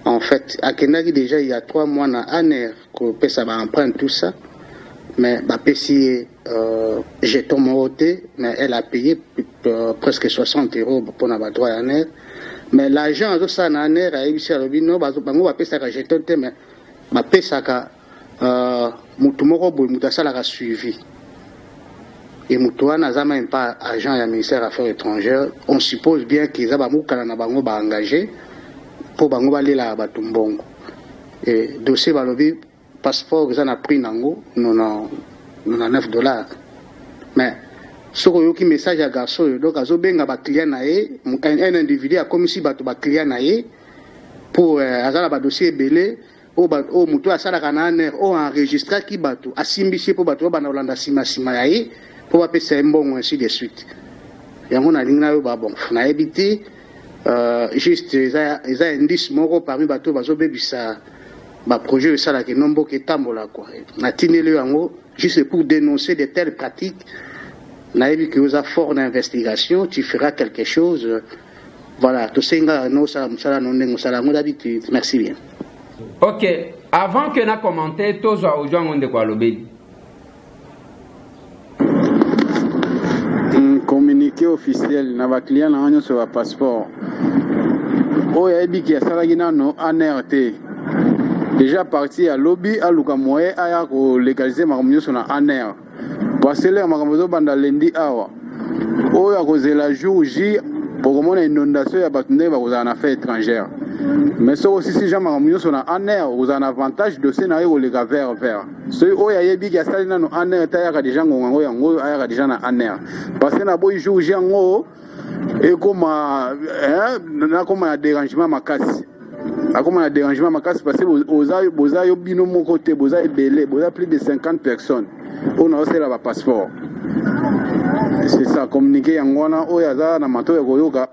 S5: En fait, à Kenagi déjà il y a 3 mois na ANER ko pesa ba empreinte tout ça. Mais ba pesi jeton monté mais elle a payé presque 60 € pour na ba droit ANER. Mais l'argent azo sa na ANER a ebisi robino ba bango ba pesa ka jeton te mais ba pesa ka mutu moko boy mutu asala suivi. Et Moutouana n'a même pas agent du ministère des Affaires étrangères. On suppose bien qu'ils ont engagé pour aller là à Tumbongo. Et dossier balobi passeport qu'ils ont pris nango, nous avons $9. Mais ce qui message à garçon, donc azo benga ba client naé, un individu a comme si ba client naé pour azala ba dossier belé o mutu asala kana o enregistrer ki bato asimbisi pour bato ba na Olanda sima yaé. Pour appeler ça un bon ainsi de suite. Et on a dit bon, on a évité juste ils ont indice moro parmi bateau bazo bebisa ba projet ça là que nombo que tambola quoi. Na tinele yango juste pour dénoncer de telles pratiques. Na évi que vous a fort d'investigation, tu feras quelque chose. Voilà, tout ça no ça non ça d'habitude. Merci bien.
S1: OK, avant que na commenter tous aux gens on de quoi lobi.
S4: Communiqué officiel na ba client na onyo sur passeport. O ya ebi ki asala gina no ANRT. Déjà parti à lobby à luka moye aya ko légaliser makamyo sur na ANR. Passer makamyo banda lendi awa. O ya ko zela jour J pour comment inondation ya batune ba ko za na affaires étrangères. Mais ça aussi si jamais makamyo sur na ANR vous en avantage de scénario le vert. So o ya yebi ki asala na no ANR ta ya ka déjà ngongo yango aya ka déjà na ANR. Parce que na boy jour J yango et comme na comme un dérangement makasi. Comme un dérangement makasi parce que boza yo bino mon côté boza belé boza plus de 50 personnes. On a aussi là passeport. C'est ça communiquer yangona o ya za na mato ya koyoka.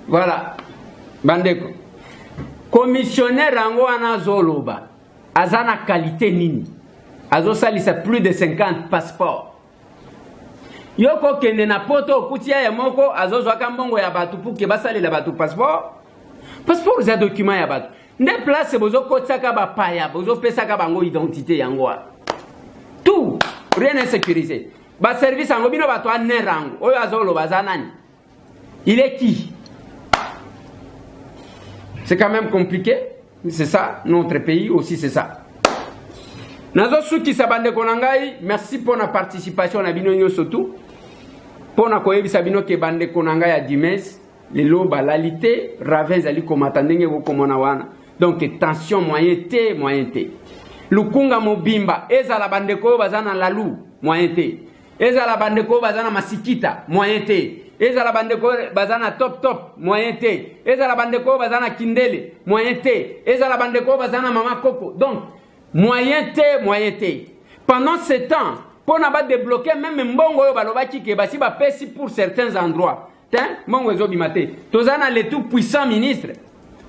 S1: Voilà. Bandeko. Commissionnaire rango ana zoloba. Azana qualité nini. Azo salisa plus de 50 passeports. Yoko kende na poto kutia ya moko azozo akambongo ya batu pour que basali la batu passeport. Passeport za document ya batu. Nde place bozo kotsaka ba paya, bozo pesaka bango identité yango. Tout rien n'est sécurisé. Ba service ango bino batu anerango. Oyo azolo bazanani. Il est qui? C'est quand même compliqué. C'est ça, notre pays aussi c'est ça. Nazo suki sabande konangai, merci pour la participation na bino nyoso tout. Pour na koyebi sabino ke bande konangai ya Dimes, les loba lalité, ravez ali komatandenge ko komona wana. Donc tension moyen T. Lukunga mobimba, eza la bande ko bazana lalu, moyen T. Eza la bande ko bazana masikita, moyen T. Eza la bande ko bazana top, moyen T. Eza la bande ko bazana kindele, moyen T. Eza la bande ko bazana mama koko. Donc moyen T. Pendant ce temps, pour n'a pas débloquer même mbongo yo balobaki ke basi ba pesi pour certains endroits. Tiens, mbongo ezo bimate. Tozana le tout puissant ministre.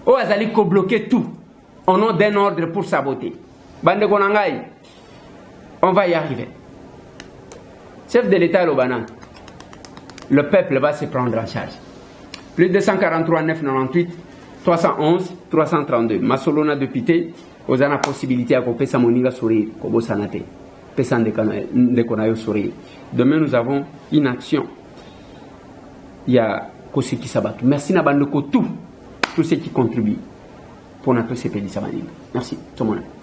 S1: O azali ko bloquer tout au nom d'un ordre pour saboter. Bande konangai. On va y arriver. Chef de l'État Lobanan. Le peuple va se prendre en charge. Plus de 143 998 311 332. Masolona député. Vous avez la possibilité à couper sa moninga sourire, comme vous sanate. pesa ndeko na yo sourire. Demain nous avons une action. Il y a Koseki Sabato. Merci na bandeko tous ceux qui contribuent pour notre CPD Sabaninga. Merci tout le monde.